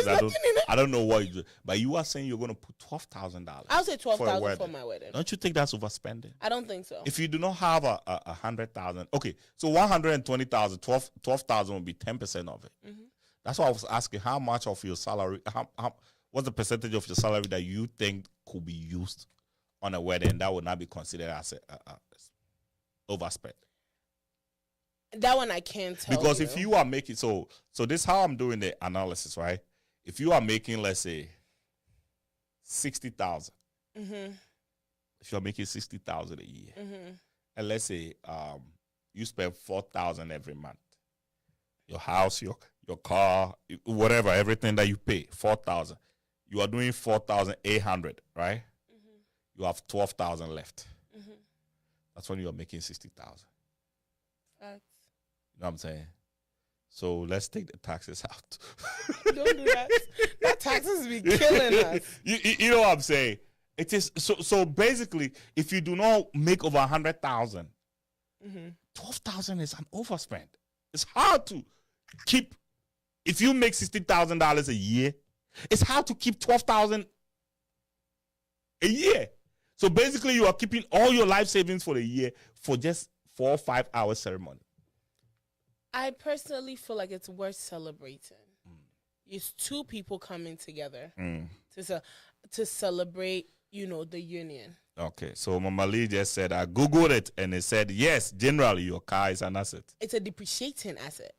I don't know what you do. But you are saying you're going to put $12,000. I'll say $12,000 for my wedding. Don't you think that's overspending? I don't think so. If you do not have a 100,000, okay, so 120,000, 12,000 will be 10% of it. Mm-hmm. That's why I was asking how much of your salary, what's the percentage of your salary that you think could be used on a wedding that would not be considered as overspent? That one I can't tell. Because if you are making so this is how I'm doing the analysis, right? If you are making, let's say, 60,000, mm-hmm. if you're making 60,000 a year, mm-hmm. and let's say you spend 4,000 every month, your house, your car, whatever, everything that you pay, 4,000, you are doing 4,800, right? Mm-hmm. You have 12,000 left. Mm-hmm. That's when you are making 60,000. Facts. You know what I'm saying? So let's take the taxes out. Don't do that. That taxes be killing us. You know what I'm saying? It is so basically, if you do not make over 100,000, mm-hmm. 12,000 is an overspend. It's hard to keep. If you make $60,000 a year, it's hard to keep 12,000 a year. So basically, you are keeping all your life savings for the year for just 4 or 5 hour ceremony. I personally feel like it's worth celebrating. It's two people coming together to celebrate, the union. Okay, so Mama Lee just said, I Googled it and it said, yes, generally your car is an asset. It's a depreciating asset.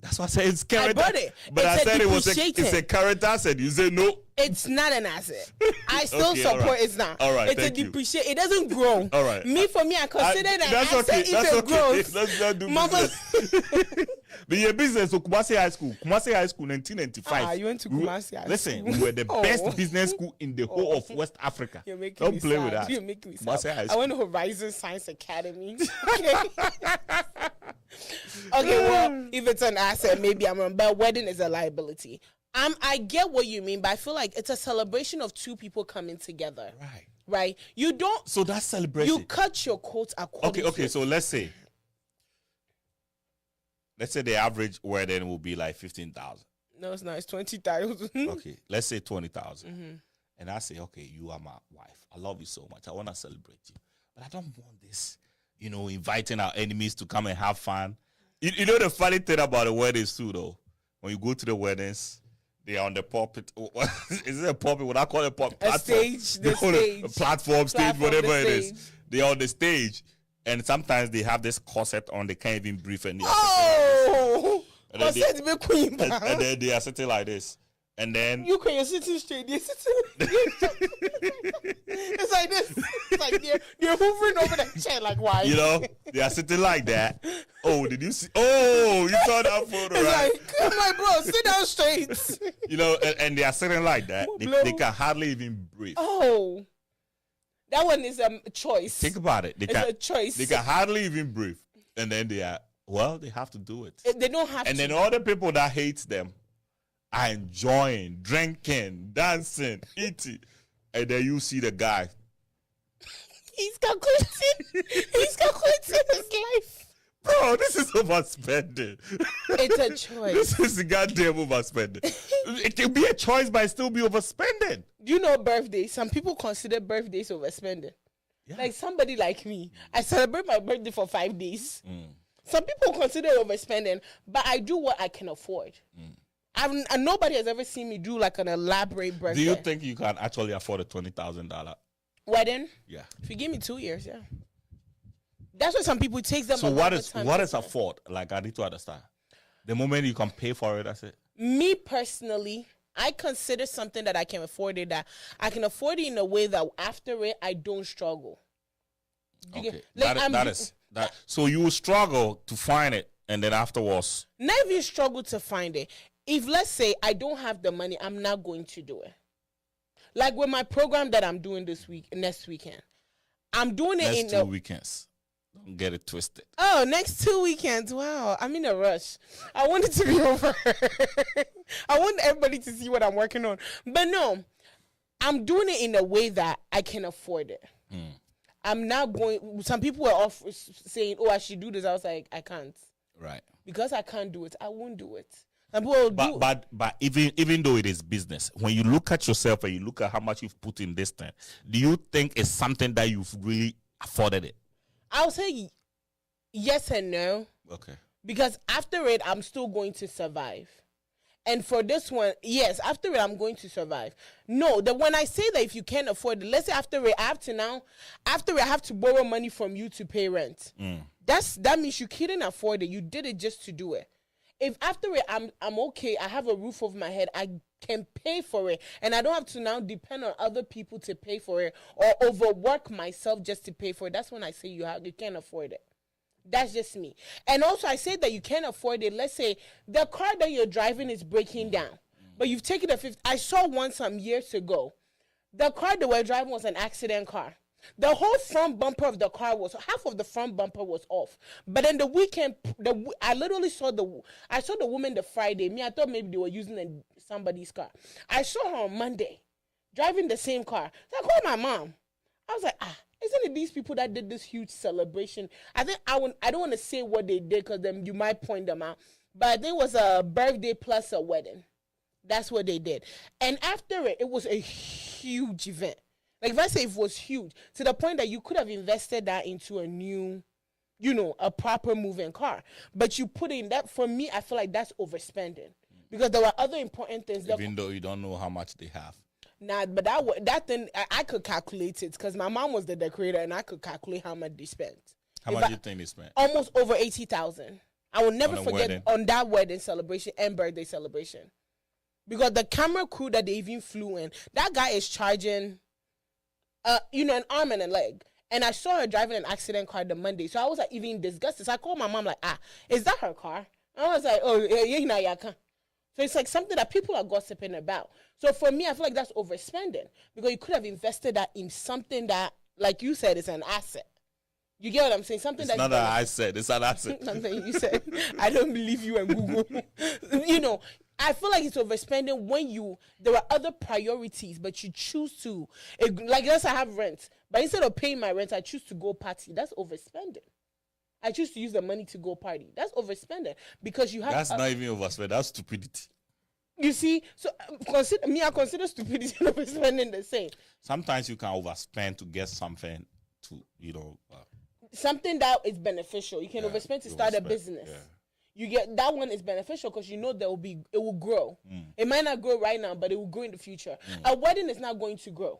That's what I said. It's current. I bought it. But I said it's a current asset. You say no. It's not an asset. I still support it's not. All right, it's a depreciate. It doesn't grow. All right. For me, I consider that an asset if it grows. Let's not do business. But your business, so Kumasi High School, 1995. You went to Kumasi High School. Listen, we were the best business school in the whole of West Africa. You're making me play sad. with that. You're making me sad. I went to Horizon Science Academy. Okay, well, if it's an asset, maybe I'm wrong. But wedding is a liability. I get what you mean, but I feel like it's a celebration of two people coming together. Right? You don't. So that's celebration. You cut your coat according. Okay. So let's say the average wedding will be like 15,000. No, it's not. It's 20,000. Okay, let's say 20,000. Mm-hmm. And I say, okay, you are my wife. I love you so much. I want to celebrate you, but I don't want this. Inviting our enemies to come and have fun. You know the funny thing about the weddings too, though. When you go to the weddings, they are on the pulpit. Is it a pulpit? What I call it a pulpit? A stage. The stage. A platform, stage, whatever it is. They are on the stage. And sometimes they have this corset on. They can't even breathe. And then Said be queen. and then they are sitting like this. And then you're sitting straight. You're sitting. It's like this. It's like they're hovering over the chair. Like why? You know, they are sitting like that. Oh, did you see? Oh, you saw that photo, it's right? Like, come on, bro, sit down straight. You know, and they are sitting like that. They can hardly even breathe. Oh, that one is a choice. Think about it. It's a choice. They can hardly even breathe, and then they have to do it. They don't have. And to. then all the people that hate them are enjoying, drinking, dancing, eating. And then you see the guy. He's calculating his life. Bro, this is overspending. It's a choice. This is the goddamn overspending. It can be a choice, but it still be overspending. Do you know birthdays? Some people consider birthdays overspending. Yeah. Like somebody like me, I celebrate my birthday for 5 days. Some people consider it overspending, but I do what I can afford. And nobody has ever seen me do like an elaborate birthday. Do you think you can actually afford a $20,000 wedding? Yeah. If you give me 2 years, yeah. That's what some people take them. So what is afford? Like I need to understand. The moment you can pay for it, that's it. Me personally, I consider something that I can afford it, that I can afford it in a way that after it I don't struggle. Okay. So you will struggle to find it, and then afterwards, not even struggle to find it. If let's say I don't have the money, I'm not going to do it. Like with my program that I'm doing next weekend, I'm doing it next 2 weekends. Don't get it twisted. Oh, next 2 weekends. Wow. I'm in a rush. I want it to be over. I want everybody to see what I'm working on. But no, I'm doing it in a way that I can afford it. I'm not going. Some people were off saying, oh, I should do this. I was like, I can't. Right. Because I can't do it, I won't do it. But even though it is business, when you look at yourself and you look at how much you've put in this thing, do you think it's something that you've really afforded it? I'll say yes and no. Okay. Because after it, I'm still going to survive. And for this one, yes, after it, I'm going to survive. No, when I say that if you can't afford it, let's say after it, I have to borrow money from you to pay rent. That means you couldn't afford it. You did it just to do it. If after it, I'm okay, I have a roof over my head, I can pay for it, and I don't have to now depend on other people to pay for it or overwork myself just to pay for it, that's when I say you can't afford it. That's just me. And also, I say that you can't afford it. Let's say the car that you're driving is breaking down, but you've taken a fifth. I saw one some years ago. The car that we're driving was an accident car. The whole front bumper of the car half of the front bumper was off. But then the weekend, I literally saw the woman the Friday. I thought maybe they were using somebody's car. I saw her on Monday driving the same car. So I called my mom. I was like, isn't it these people that did this huge celebration? I think I don't want to say what they did because then you might point them out. But I think it was a birthday plus a wedding. That's what they did. And after it was a huge event. Like if I say it was huge, to the point that you could have invested that into a new, a proper moving car. But you put in that, for me, I feel like that's overspending. Because there were other important things. Even though you don't know how much they have. Nah, but that thing, I could calculate it because my mom was the decorator and I could calculate how much they spent. How much do you think they spent? Almost over 80,000. I will never forget on that wedding celebration and birthday celebration. Because the camera crew that they even flew in, that guy is charging... an arm and a leg. And I saw her driving an accident car the Monday. So I was like even disgusted. So I called my mom like, is that her car? And I was like, oh, yeah. So it's like something that people are gossiping about. So for me, I feel like that's overspending. Because you could have invested that in something that, like you said, is an asset. You get what I'm saying? Something that's not an asset. It's an asset. Something you said. I don't believe you and Google. I feel like it's overspending when there are other priorities, but you choose to, like let's say I have rent, but instead of paying my rent, I choose to go party. That's overspending. I choose to use the money to go party. That's overspending because you have. That's not even overspending. That's stupidity. You see, so I consider stupidity and overspending the same. Sometimes you can overspend to get something something that is beneficial. You can overspend to start a business. Yeah. You get that one is beneficial because it will grow. It might not grow right now, but it will grow in the future. A wedding is not going to grow.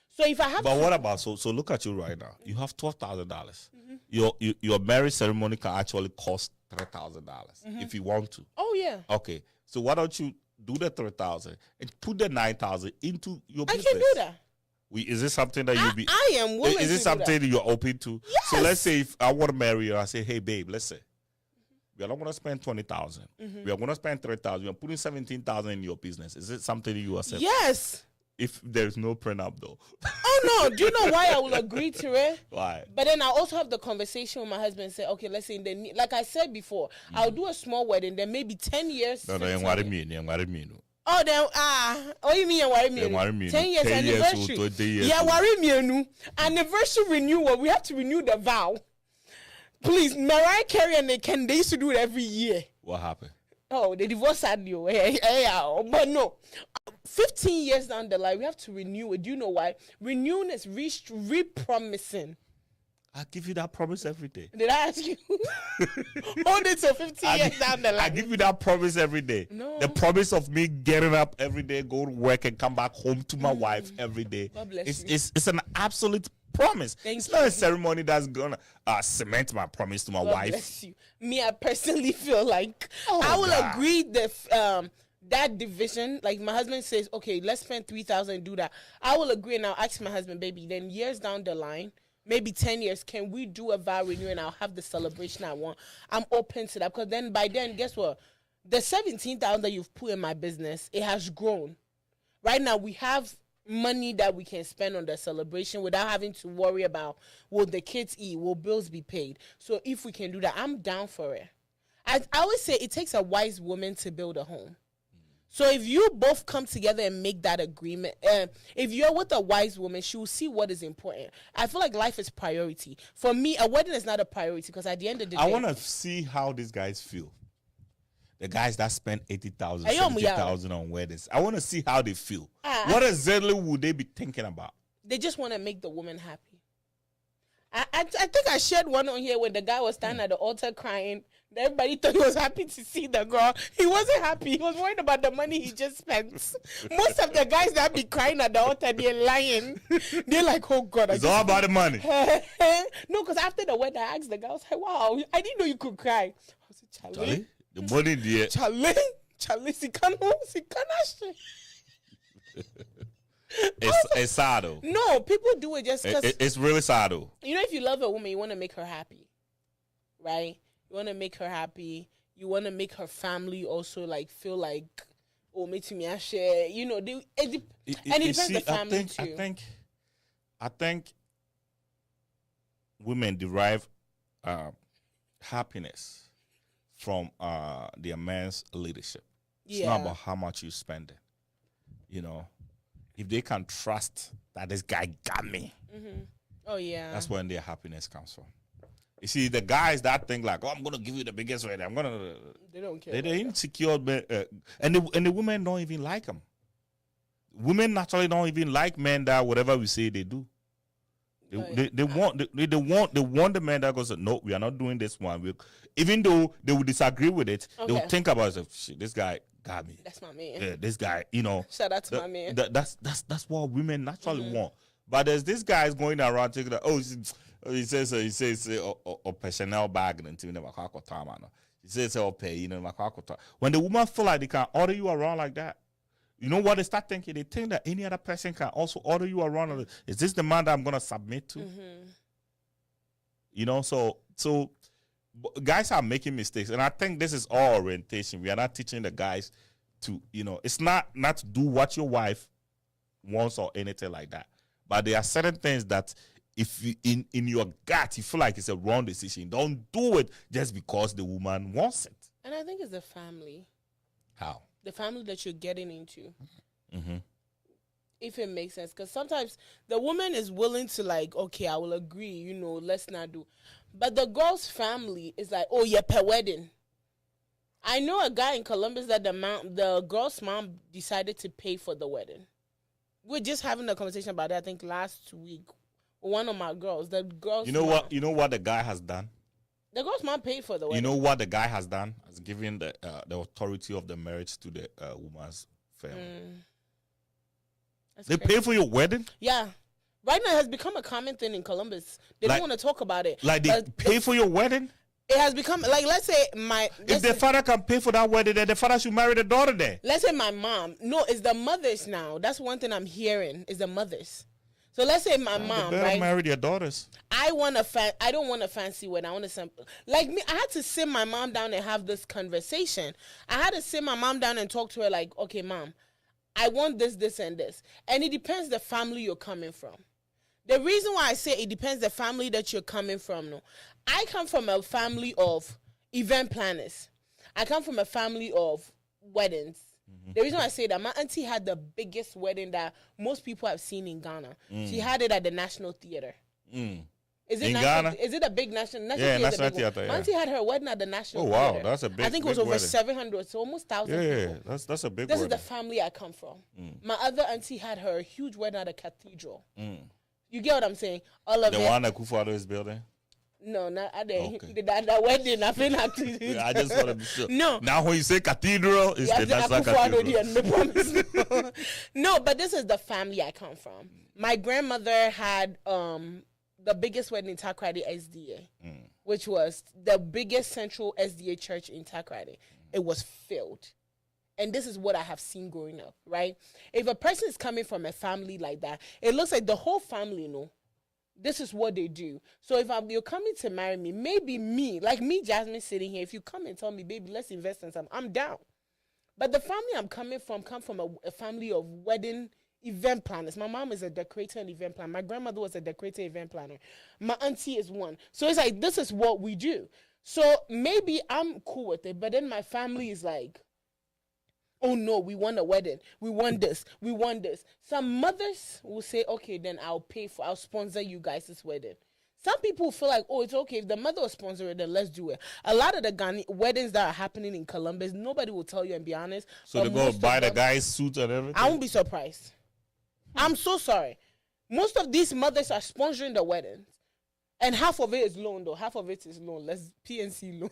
So if I have, what about so look at you right now? You have $12,000. Your marriage ceremony can actually cost $3,000 if you want to. Oh yeah. Okay, so why don't you do the 3,000 and put the 9,000 into your business? I can do that. Is this something that you'll be? I am willing. Is this something that you're open to? Yes. So let's say if I want to marry you, I say, hey babe, listen, we are not going to spend 20,000. We are going to spend 3,000. We are putting 17,000 in your business. Is it something that you accept? Yes. If there's no prenup though. Oh no! Do you know why I will agree to it? Why? But then I also have the conversation with my husband and say, okay, let's say like I said before, I'll do a small wedding, then maybe 10 years. No, Oh, then what you mean worry me? 10 years anniversary. 20 years. Yeah, worry me. Anniversary renewal. We have to renew the vow. Please, Mariah Carey and they used to do it every year. What happened? Oh, they divorced sadly. But no. 15 years down the line, we have to renew it. Do you know why? Renewing is re-promising. I give you that promise every day. Did I ask you? Hold it till 15 years down the line. I give you that promise every day. No. The promise of me getting up every day, go to work, and come back home to my wife every day. God bless you. It's an absolute promise. It's not a ceremony that's gonna cement my promise to my wife. Bless you. Me, I personally feel like I will agree that division. Like my husband says, okay, let's spend 3,000 and do that. I will agree, and I'll ask my husband, baby. Then years down the line, maybe 10 years, can we do a vow renewal and I'll have the celebration I want? I'm open to that because then by then, guess what? The 17,000 that you've put in my business, it has grown. Right now, we have money that we can spend on the celebration without having to worry about will the kids eat, will bills be paid. So if we can do that, I'm down for it. I always say it takes a wise woman to build a home. So if you both come together and make that agreement, if you're with a wise woman, she will see what is important. I feel like life is priority. For me, a wedding is not a priority because at the end of the day, I want to see how these guys feel. The guys that spend 80,000, 70,000 on weddings. I want to see how they feel. What exactly would they be thinking about? They just want to make the woman happy. I think I shared one on here when the guy was standing at the altar crying. Everybody thought he was happy to see the girl. He wasn't happy. He was worried about the money he just spent. Most of the guys that be crying at the altar, they're lying. They're like, oh God. It's all about the money. No, because after the wedding, I asked the guy, I was like, wow, I didn't know you could cry. I was like, Charlie? The money there. Charlie, It's sad though. No, people do it just because. It's really sad though. You know, if you love a woman, you want to make her happy, right? You want to make her happy. You want to make her family also like feel like, oh, me to me, I share. You know, and it depends the family too. I think women derive happiness from their man's leadership. It's not about how much you spend it. You know, if they can trust that this guy got me, oh yeah, that's when their happiness comes from. You see, the guys that think like, oh, I'm gonna give you the biggest wedding. They don't care. They're insecure, and the women don't even like them. Women naturally don't even like men that whatever we say they do. They want the man that goes, no, we are not doing this one. Even though they will disagree with it, they will think about it. Shit, this guy got me. That's my man. Yeah, this guy, you know. Shout out to my man. That's what women naturally want. But there's this guy going around thinking that, he says personnel bag and he says when the woman feel like they can order you around like that, you know what they start thinking? They think that any other person can also order you around. Is this the man that I'm gonna submit to? You know, so guys are making mistakes, and I think this is all orientation. We are not teaching the guys to, you know, it's not to do what your wife wants or anything like that. But there are certain things that if you, in your gut you feel like it's a wrong decision, don't do it just because the woman wants it. And I think it's the family. How? The family that you're getting into. If it makes sense. Because sometimes the woman is willing to like, okay, I will agree, you know, let's not do. But the girl's family is like, oh, yeah, per wedding. I know a guy in Columbus that the girl's mom decided to pay for the wedding. We're just having a conversation about that, I think, last week. One of my girls, the girl's mom. You know what the guy has done? The girl's mom paid for the wedding. You know what the guy has done? Has given the authority of the marriage to the woman's family. They pay for your wedding? Yeah. Right now it has become a common thing in Columbus. They don't want to talk about it. Like they pay for your wedding? It has become like, let's say If the father can pay for that wedding, then the father should marry the daughter there. let's say my mom. No, it's the mothers now. That's one thing I'm hearing is the mothers. So let's say my mom, They better right? marry their daughters. I don't want a fancy wedding. I want a simple. Like me, I had to sit my mom down and have this conversation. I had to sit my mom down and talk to her like, okay, mom, I want this, this, and this. And it depends the family you're coming from. The reason why I say it depends the family that you're coming from. No, I come from a family of event planners. I come from a family of weddings. The reason why I say that, my auntie had the biggest wedding that most people have seen in Ghana. She had it at the National Theater. Is it in national, Ghana? Is it a big national? Yeah, Theater National big Theater. one. Yeah. My auntie had her wedding at the National Oh wow, Theater. that's a big. I think it was big over wedding. 700, so almost 1,000 Yeah, people. that's a big. This wedding. is the family I come from. My other auntie had her huge wedding at a cathedral. You get what I'm saying? All of the it. one that Kufuor is building. No, not at the Okay. that wedding. I've been at Yeah, I just want to be sure. No. Now when you say cathedral, it's the National Cathedral. No, but this is the family I come from. My grandmother had the biggest wedding in Takoradi SDA, which was the biggest central SDA church in Takoradi. It was filled. And this is what I have seen growing up, right? If a person is coming from a family like that, it looks like the whole family, you know, this is what they do. So if you're coming to marry me, maybe me, like me, Jasmine, sitting here, if you come and tell me, baby, let's invest in something, I'm down. But the family I'm coming from come from a family of wedding event planners. My mom is a decorator and event planner. My grandmother was a decorator event planner. My auntie is one. So it's like, this is what we do. So maybe I'm cool with it, but then my family is like, oh no, we want a wedding. We want this. We want this. Some mothers will say, okay, then I'll sponsor you guys this wedding. Some people feel like, oh, it's okay. If the mother will sponsor it, then let's do it. A lot of the Ghana weddings that are happening in Columbus, nobody will tell you and be honest. So they're going to buy the guy's suit and everything? I won't be surprised. I'm so sorry. Most of these mothers are sponsoring the weddings. And half of it is loan, though. Half of it is loan. Let's PNC loan.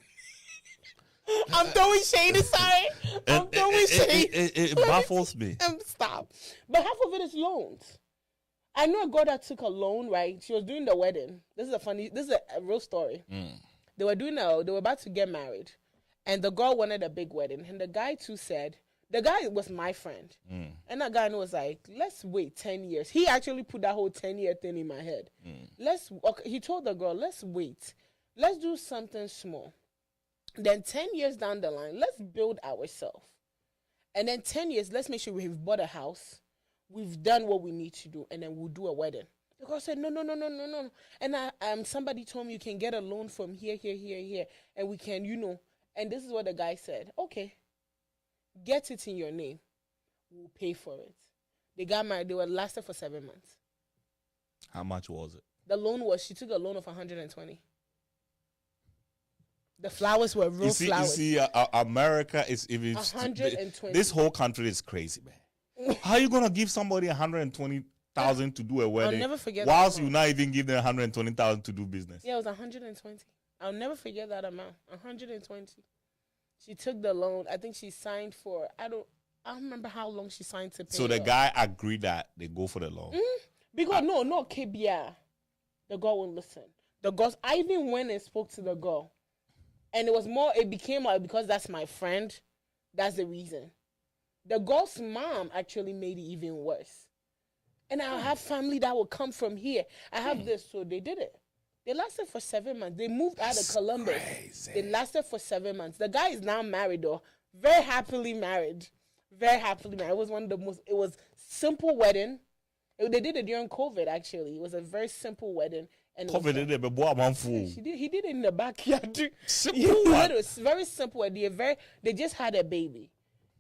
I'm throwing shade, sorry. I'm throwing shade. It baffles me. Stop. But half of it is loans. I know a girl that took a loan, right? She was doing the wedding. This is a real story. They were about to get married. And the girl wanted a big wedding. And the guy too said, the guy was my friend. And that guy was like, let's wait 10 years. He actually put that whole 10-year thing in my head. He told the girl, let's wait. Let's do something small. Then 10 years down the line, let's build ourselves. And then 10 years, let's make sure we've bought a house. We've done what we need to do. And then we'll do a wedding. The girl said, no. And somebody told me you can get a loan from here. And we can, And this is what the guy said. Okay, get it in your name. We'll pay for it. They got married. They were lasted for 7 months. How much was it? The loan she took a loan of 120. The flowers were real flowers. You see, America is even 120. This whole country is crazy, man. How are you gonna give somebody 120,000 to do a wedding? I'll never forget. Whilst you not even give them 120,000 to do business. Yeah, it was 120. I'll never forget that amount. 120. She took the loan. I think she signed for. I don't remember how long she signed to pay. So the guy agreed that they go for the loan. Because no KBR. The girl won't listen. I even went and spoke to the girl. And it became like, because that's my friend, that's the reason. The girl's mom actually made it even worse. And I have family that will come from here. I have this, so they did it. They lasted for 7 months. They moved out of Columbus. Crazy. They lasted for 7 months. The guy is now married, though. Very happily married. Very happily married. It was it was simple wedding. They did it during COVID, actually. It was a very simple wedding. And COVID did it, but boy, I'm fool. He did it in the backyard. Simple It was very simple. They just had a baby.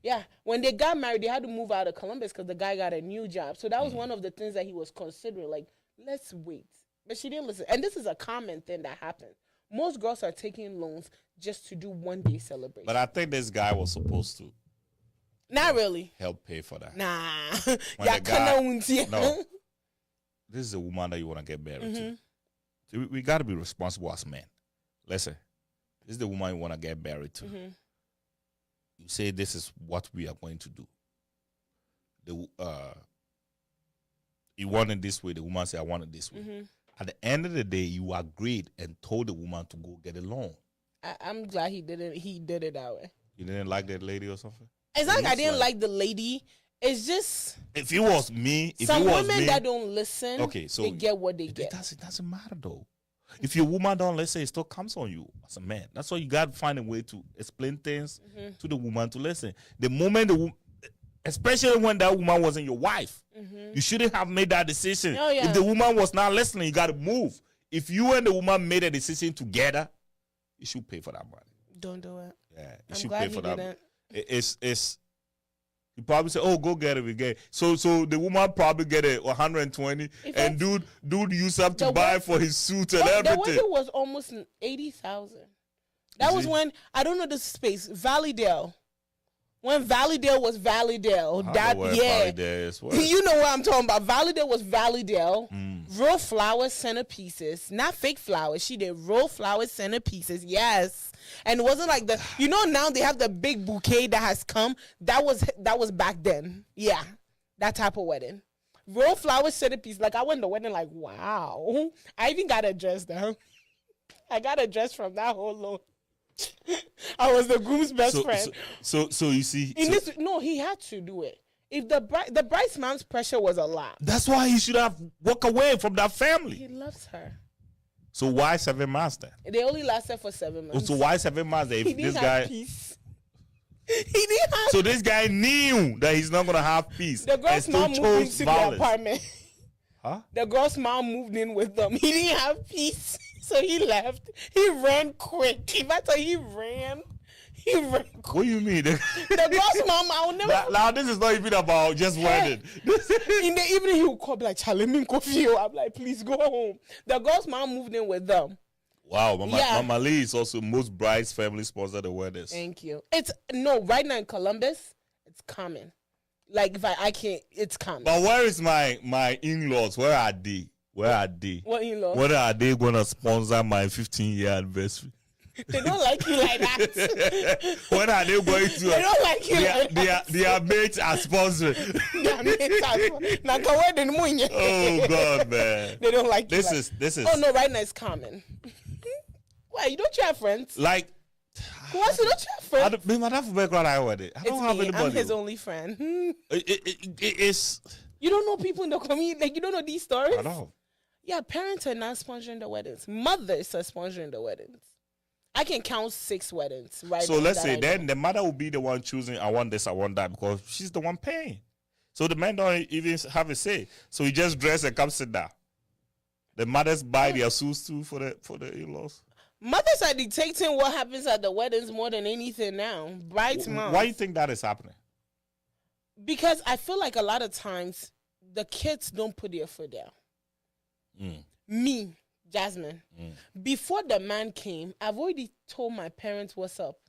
Yeah. When they got married, they had to move out of Columbus because the guy got a new job. So that was one of the things that he was considering. Like, let's wait. But she didn't listen. And this is a common thing that happens. Most girls are taking loans just to do one-day celebration. But I think this guy was supposed to not really help pay for that. Nah. No. This is a woman that you want to get married to. So we got to be responsible as men. Listen, this is the woman you want to get married to. You say this is what we are going to do. You want it this way. The woman say, I want it this way. At the end of the day, you agreed and told the woman to go get a loan. I'm glad he did it that way. You didn't like that lady or something? It's not like I didn't like the lady. It's just if it was me, some women that don't listen, okay, so they get what they get. It doesn't matter though. If your woman don't listen, it still comes on you as a man. That's why you got to find a way to explain things to the woman to listen. The moment especially when that woman wasn't your wife, you shouldn't have made that decision. Oh, yeah. If the woman was not listening, you got to move. If you and the woman made a decision together, you should pay for that money. Don't do it. Yeah, I'm glad he didn't. It's you probably say, "Oh, go get it again." So the woman probably get it 120, and dude use up to buy for his suit and everything. The wedding was almost 80,000. That was when I don't know the space Valleydale. When Valleydale was Valleydale, Valleydale is. You know what I'm talking about. Valleydale was Valleydale. Real flower centerpieces, not fake flowers. She did real flower centerpieces. Yes. And it wasn't like now they have the big bouquet that has come. That was back then. Yeah. That type of wedding. Real flower centerpiece. Like I went to the wedding like, wow. I even got a dress though. I got a dress from that whole loan. I was the groom's best friend. So you see. No, he had to do it. If the bridesman's pressure was a lot. That's why he should have walked away from that family. He loves her. So why 7 months then? They only lasted for 7 months. So why 7 months? If he didn't have peace. He didn't have. So this guy knew that he's not gonna have peace. The girl's mom moved into the apartment. Huh? The girl's mom moved in with them. He didn't have peace, so he left. He ran quick. If I tell you, he ran. He ran quick. What do you mean? The girl's mom, I will never. Now this is not even about just wedding. In the evening, he would call like, "Charlie, me coffee." I'm like, "Please go home." The girl's mom moved in with them. Wow, Mama Lee is also most brides family sponsor the weddings. Thank you. Right now in Columbus, it's common. Like if I can't, it's common. But where is my in-laws? Where are they? What in-laws? Where are they gonna sponsor my 15-year anniversary? They don't like you like that. When are they going to? They don't like you like that. Their mates are sponsoring. Oh God, man. They don't like this you. This is. Oh no, right now it's common. Why you don't you have friends? Like. What? You don't you have friends? I don't have anybody. I'm his only friend. It's. You don't know people in the community. Like you don't know these stories. I know. Yeah, parents are not sponsoring the weddings. Mothers are sponsoring the weddings. I can count 6 weddings right now. So let's say then the mother will be the one choosing, I want this, I want that, because she's the one paying. So the man don't even have a say. So he just dress and come sit down. The mothers buy their suits too for the in-laws. Mothers are dictating what happens at the weddings more than anything now. Brides, moms. Why do you think that is happening? Because I feel like a lot of times the kids don't put their foot down. Me, Jasmine, before the man came, I've already told my parents what's up.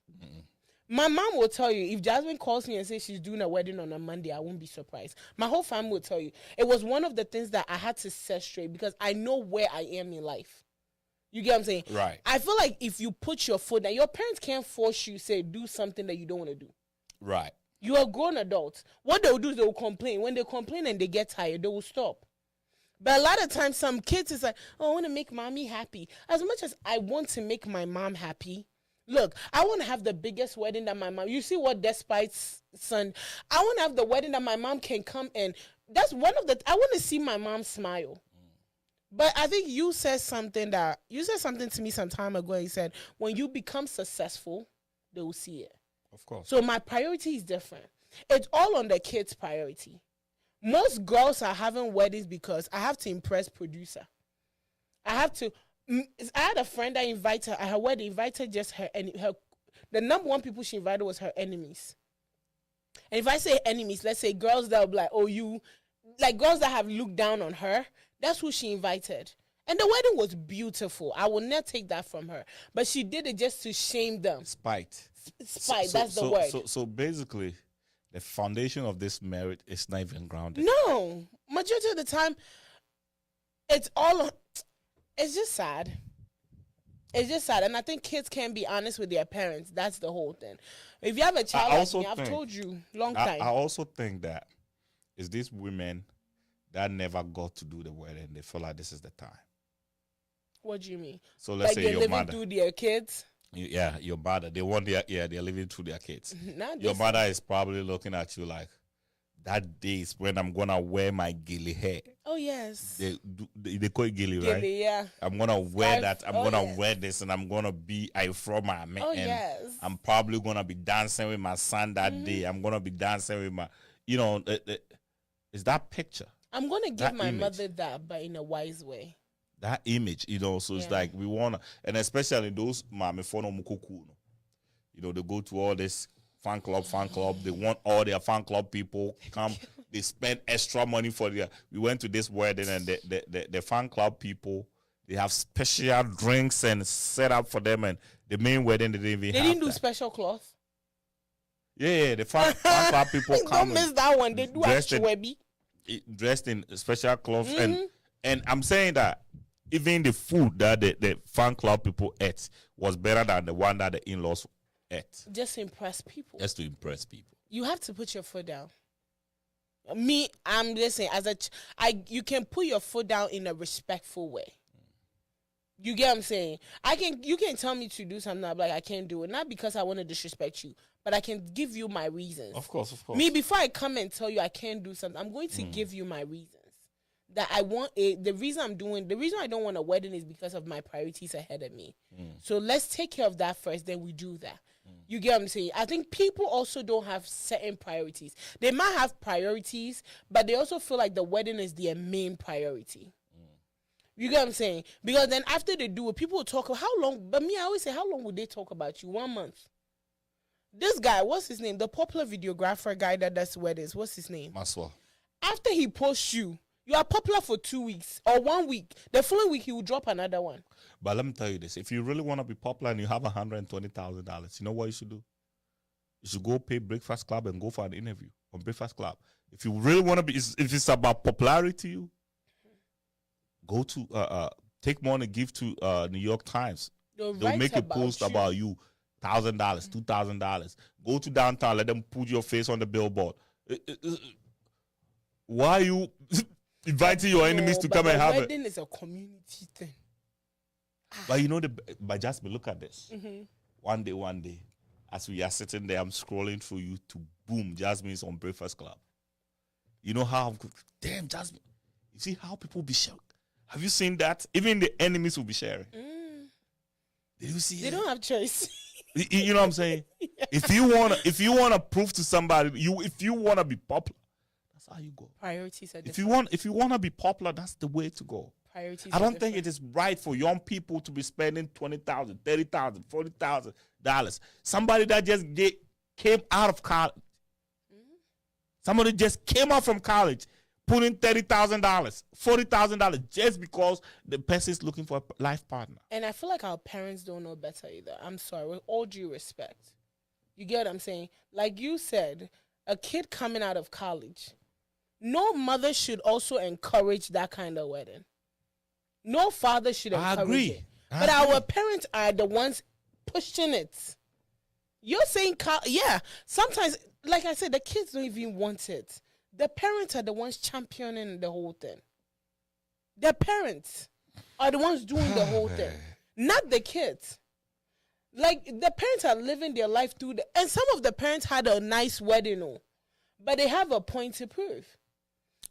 My mom will tell you, if Jasmine calls me and says she's doing a wedding on a Monday, I won't be surprised. My whole family will tell you. It was one of the things that I had to set straight because I know where I am in life. You get what I'm saying? Right. I feel like if you put your foot down, your parents can't force you, say, do something that you don't want to do. Right. You are grown adults. What they'll do is they'll complain. When they complain and they get tired, they will stop. But a lot of times, some kids is like, oh, I want to make mommy happy. As much as I want to make my mom happy, look, I want to have the biggest wedding that my mom, you see what Despite's son, I want to have the wedding that my mom can come and that's one of the, I want to see my mom smile. But I think you said something to me some time ago. You said, when you become successful, they will see it. Of course. So my priority is different. It's all on the kids' priority. Most girls are having weddings because I have to impress producer. I had a friend I invited at her wedding, invited just her the number one people she invited was her enemies. And if I say enemies, let's say girls that will be like, oh, you, like girls that have looked down on her, that's who she invited. And the wedding was beautiful. I will not take that from her. But she did it just to shame them. Spite. That's the word. So basically, the foundation of this marriage is not even grounded. No. Majority of the time, it's just sad. It's just sad. And I think kids can't be honest with their parents. That's the whole thing. If you have a child like me, I've told you long time. I also think that it's these women that never got to do the wedding. They feel like this is the time. What do you mean? So let's say your living mother. Through their kids? Yeah, your mother. They want their they're living through their kids. Your mother is probably looking at you like, that day is when I'm gonna wear my gilly hair. Oh yes. They call it gilly, right? Yeah. I'm gonna wear that. I'm gonna wear this, and I'm gonna be from my man. Oh and yes. I'm probably gonna be dancing with my son that day. I'm gonna be dancing with my, it's that picture. I'm gonna give my mother that, but in a wise way. That image, so it's like we wanna, and especially those mama fono mukuku, they go to all this fan club. They want all their fan club people come. They spend extra money for their. We went to this wedding, and the fan club people, they have special drinks and set up for them. And the main wedding, they didn't do special cloth. Yeah, the fan club people come. Don't miss that one. They do actually dressed in special clothes, and I'm saying that even the food that the fan club people ate was better than the one that the in-laws ate. Just to impress people. Just to impress people. You have to put your foot down. Me, I'm just saying, you can put your foot down in a respectful way. You get what I'm saying? You can tell me to do something, I'm like, I can't do it. Not because I want to disrespect you, but I can give you my reasons. Of course. Me, before I come and tell you I can't do something, I'm going to give you my reasons. That I want the reason I don't want a wedding is because of my priorities ahead of me. So let's take care of that first, then we do that. You get what I'm saying? I think people also don't have certain priorities. They might have priorities, but they also feel like the wedding is their main priority. You get what I'm saying? Because then after they do it, people will talk about how long, but me, I always say, how long would they talk about you? 1 month. This guy, what's his name? The popular videographer guy that does weddings, what's his name? Maswa. After he posts you are popular for 2 weeks or 1 week. The following week, he will drop another one. But let me tell you this. If you really want to be popular and you have $120,000, you know what you should do? You should go pay Breakfast Club and go for an interview on Breakfast Club. If you really want to be, if it's about popularity to you, go to, take money, give to New York Times. They'll make a post about you, $1,000, $2,000. Go to downtown, let them put your face on the billboard. Why are you inviting your enemies to come and have it? Wedding is a community thing. But Jasmine, look at this. One day, as we are sitting there, I'm scrolling through you to boom, Jasmine's on Breakfast Club. You know how, damn, Jasmine. You see how people be shocked? Have you seen that? Even the enemies will be sharing. Did you see it? They don't have choice. You know what I'm saying? Yeah. If you wanna prove to somebody, if you wanna be popular, that's how you go. Priorities are different. If you wanna be popular, that's the way to go. Priorities. I don't think it is right for young people to be spending $20,000, $30,000, $40,000. Somebody that just came out of college. Somebody just came out from college, putting $30,000, $40,000 just because the person is looking for a life partner. And I feel like our parents don't know better either. I'm sorry, with all due respect. You get what I'm saying? Like you said, a kid coming out of college, no mother should also encourage that kind of wedding. No father should encourage it. But our parents are the ones pushing it. You're saying, sometimes, like I said, the kids don't even want it. The parents are the ones championing the whole thing. The parents are the ones doing the whole thing, not the kids. Like, the parents are living their life through and some of the parents had a nice wedding, but they have a point to prove.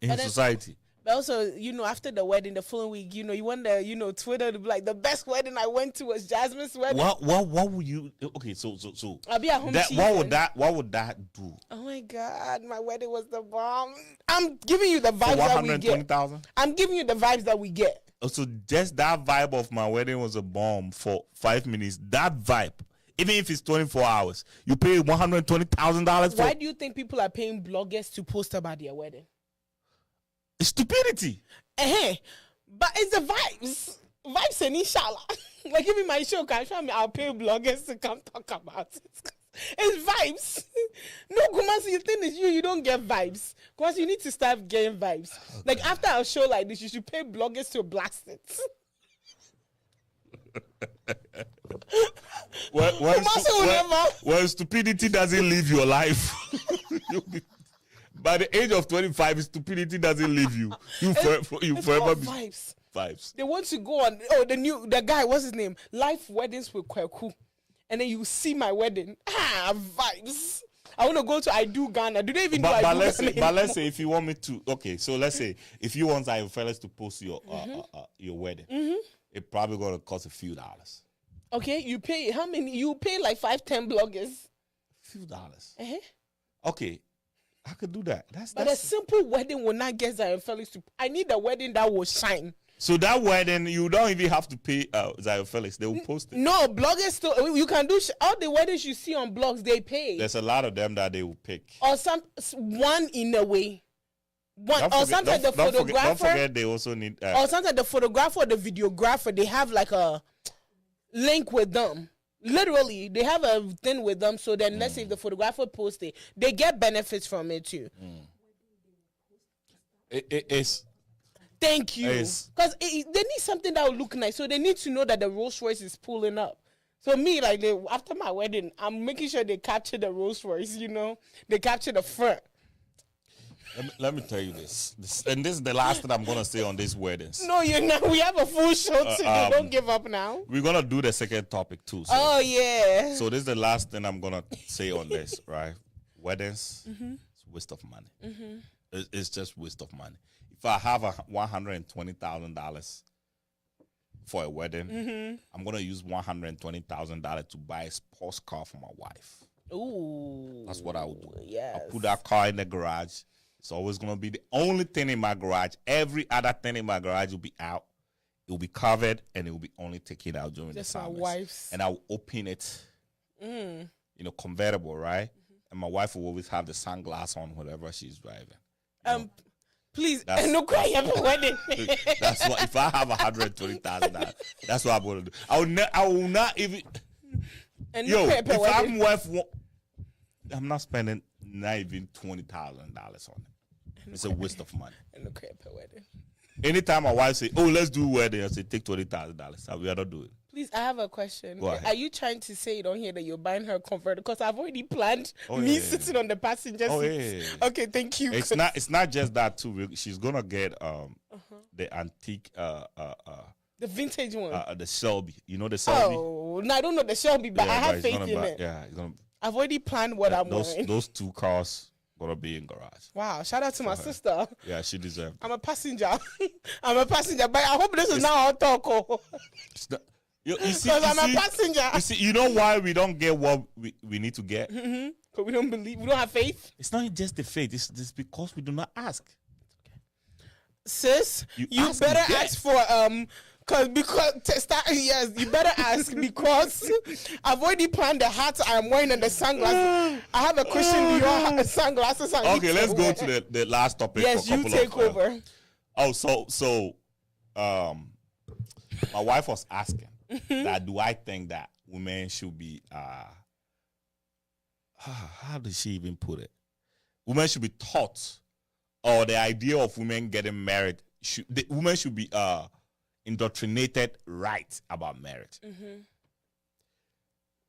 In society. But also, after the wedding, the following week, you want the, Twitter to be like, the best wedding I went to was Jasmine's wedding. What would you? Okay, so I'll be at home. What would that do? Oh my God, my wedding was the bomb. I'm giving you the vibes that we get. I'm giving you the vibes that we get. So just that vibe of my wedding was a bomb for 5 minutes. That vibe, even if it's 24 hours, you pay $120,000 for. Why do you think people are paying bloggers to post about their wedding? Stupidity. But it's the vibes. Vibes and inshallah. Like, give me my show, can show me, I'll pay bloggers to come talk about it. It's vibes. No, Kumasi, the thing is you don't get vibes. Kumasi, you need to start getting vibes. Okay. Like, after a show like this, you should pay bloggers to blast it. Well, stupidity doesn't live your life. By the age of 25, stupidity doesn't leave you. You forever be vibes. Vibes. They want to go on. Oh, the guy. What's his name? Life weddings with Kweku. and then you see my wedding. Vibes. I want to go to I Do Ghana. Do they even do but I Do let's Ghana? say, but let's say if you want me to, okay, so let's say if you want Zion Fellas to post your wedding, it probably gonna cost a few dollars. Okay, you pay how many? You pay like 5-10 bloggers. Few dollars. Uh-huh. Okay, I could do that. But a simple wedding will not get Zion Felix to. I need a wedding that will shine. So that wedding, you don't even have to pay Zion Felix. They will post it. No, bloggers still. You can do all the weddings you see on blogs. They pay. There's a lot of them that they will pick. Or one in a way. Sometimes the photographer. Don't forget they also need. Or sometimes the photographer or the videographer, they have like a link with them. Literally, they have a thing with them. So then, let's say if the photographer posts it, they get benefits from it too. It's. Thank you. Because they need something that will look nice. So they need to know that the Rolls Royce is pulling up. So me, like, after my wedding, I'm making sure they capture the Rolls Royce, They capture the front. Let me tell you this. And this is the last thing I'm going to say on these weddings. No, you're not. We have a full show today. Don't give up now. We're going to do the second topic too. So. Oh, yeah. So this is the last thing I'm going to say on this, right? Weddings, it's waste of money. It's just waste of money. If I have $120,000 for a wedding, I'm going to use $120,000 to buy a sports car for my wife. Ooh. That's what I would do. Yes. I'll put that car in the garage. It's always going to be the only thing in my garage. Every other thing in my garage will be out. It will be covered, and it will be only taken out during the summers. My wife's. And I will open it, convertible, right? And my wife will always have the sunglasses on whenever she's driving. Please, no cry at the wedding. That's what. If I have $120,000, that's what I'm gonna do. I will not even. And if I'm worth, I'm not spending not even $20,000 on it. It's a waste of money. And no cry at the wedding. Anytime my wife say, "Oh, let's do a wedding," I say, "Take $20,000." I will not do it. Please, I have a question. Go ahead. Are you trying to say it on here that you're buying her a converter? Because I've already planned sitting on the passenger seat. Okay, thank you. It's not just that too. She's gonna get the antique the vintage one. The Shelby. You know the Shelby? Oh, no, I don't know the Shelby, but I have faith in it. Yeah, I've already planned what I'm wearing. Those two cars gonna be in garage. Wow, shout out to my sister. Yeah, she deserves it. I'm a passenger. But I hope this is not our talk. You see, because I'm a passenger. You see, you know why we don't get what we need to get? Because we don't believe, we don't have faith. It's not just the faith. It's because we do not ask. Sis, you better ask for yes, you better ask because I've already planned the hat I'm wearing and the sunglasses. I have a Christian Dior sunglasses. Okay, let's go to the last topic. Yes, you take over. So my wife was asking that do I think that women should be how did she even put it? Women should be taught, or the idea of women getting married women should be indoctrinated right about marriage.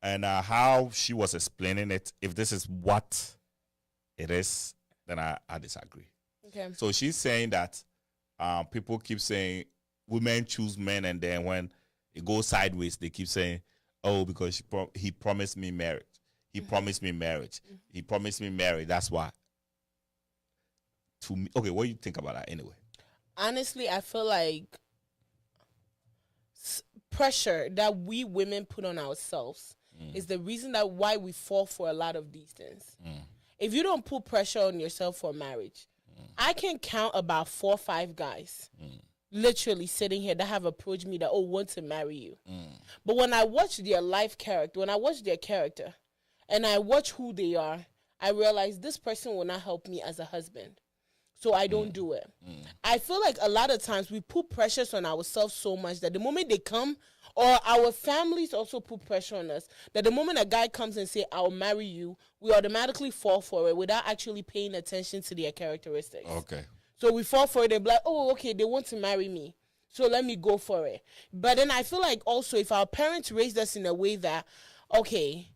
And how she was explaining it, if this is what it is, then I disagree. Okay. So she's saying that people keep saying women choose men, and then when it goes sideways, they keep saying, "Oh, because he promised me marriage. He promised me marriage. He promised me marriage. That's why." To me, okay, what do you think about that anyway? Honestly, I feel like pressure that we women put on ourselves is the reason that why we fall for a lot of these things. If you don't put pressure on yourself for marriage, I can count about 4 or 5 guys literally sitting here that have approached me that, oh, want to marry you. But when I watch their life character, when I watch their character and I watch who they are, I realize this person will not help me as a husband. So I don't do it. I feel like a lot of times we put pressures on ourselves so much that the moment they come, or our families also put pressure on us, that the moment a guy comes and say, I'll marry you, we automatically fall for it without actually paying attention to their characteristics. Okay. So we fall for it and be like, oh, okay, they want to marry me, so let me go for it. But then I feel like also if our parents raised us in a way that, okay,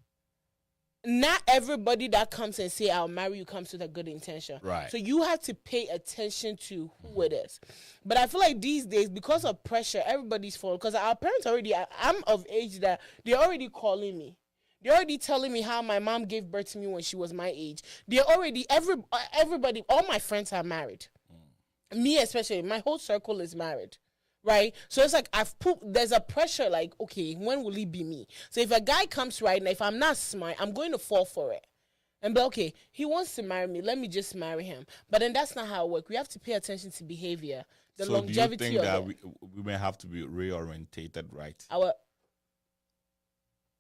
not everybody that comes and say I'll marry you comes with a good intention. Right. So you have to pay attention to who it is. But I feel like these days, because of pressure, everybody's falling. Because our parents already, I'm of age that they're already calling me. They're already telling me how my mom gave birth to me when she was my age. They're already, everybody, all my friends are married. Me especially, my whole circle is married. Right? So it's like there's a pressure like, okay, when will it be me? So if a guy comes right now, if I'm not smart, I'm going to fall for it. And be okay, he wants to marry me. Let me just marry him. But then that's not how it works. We have to pay attention to behavior. The longevity do you think that we may have to be reorientated, right?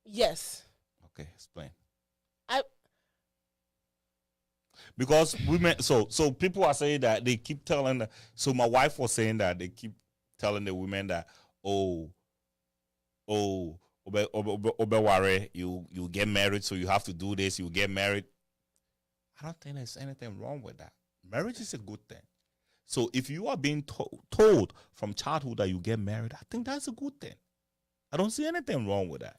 Yes. Okay, explain. Because women, so people are saying that they keep telling. So my wife was saying that they keep telling the women that, worry, you get married, so you have to do this. You get married. I don't think there's anything wrong with that. Marriage is a good thing. So if you are being told from childhood that you get married, I think that's a good thing. I don't see anything wrong with that.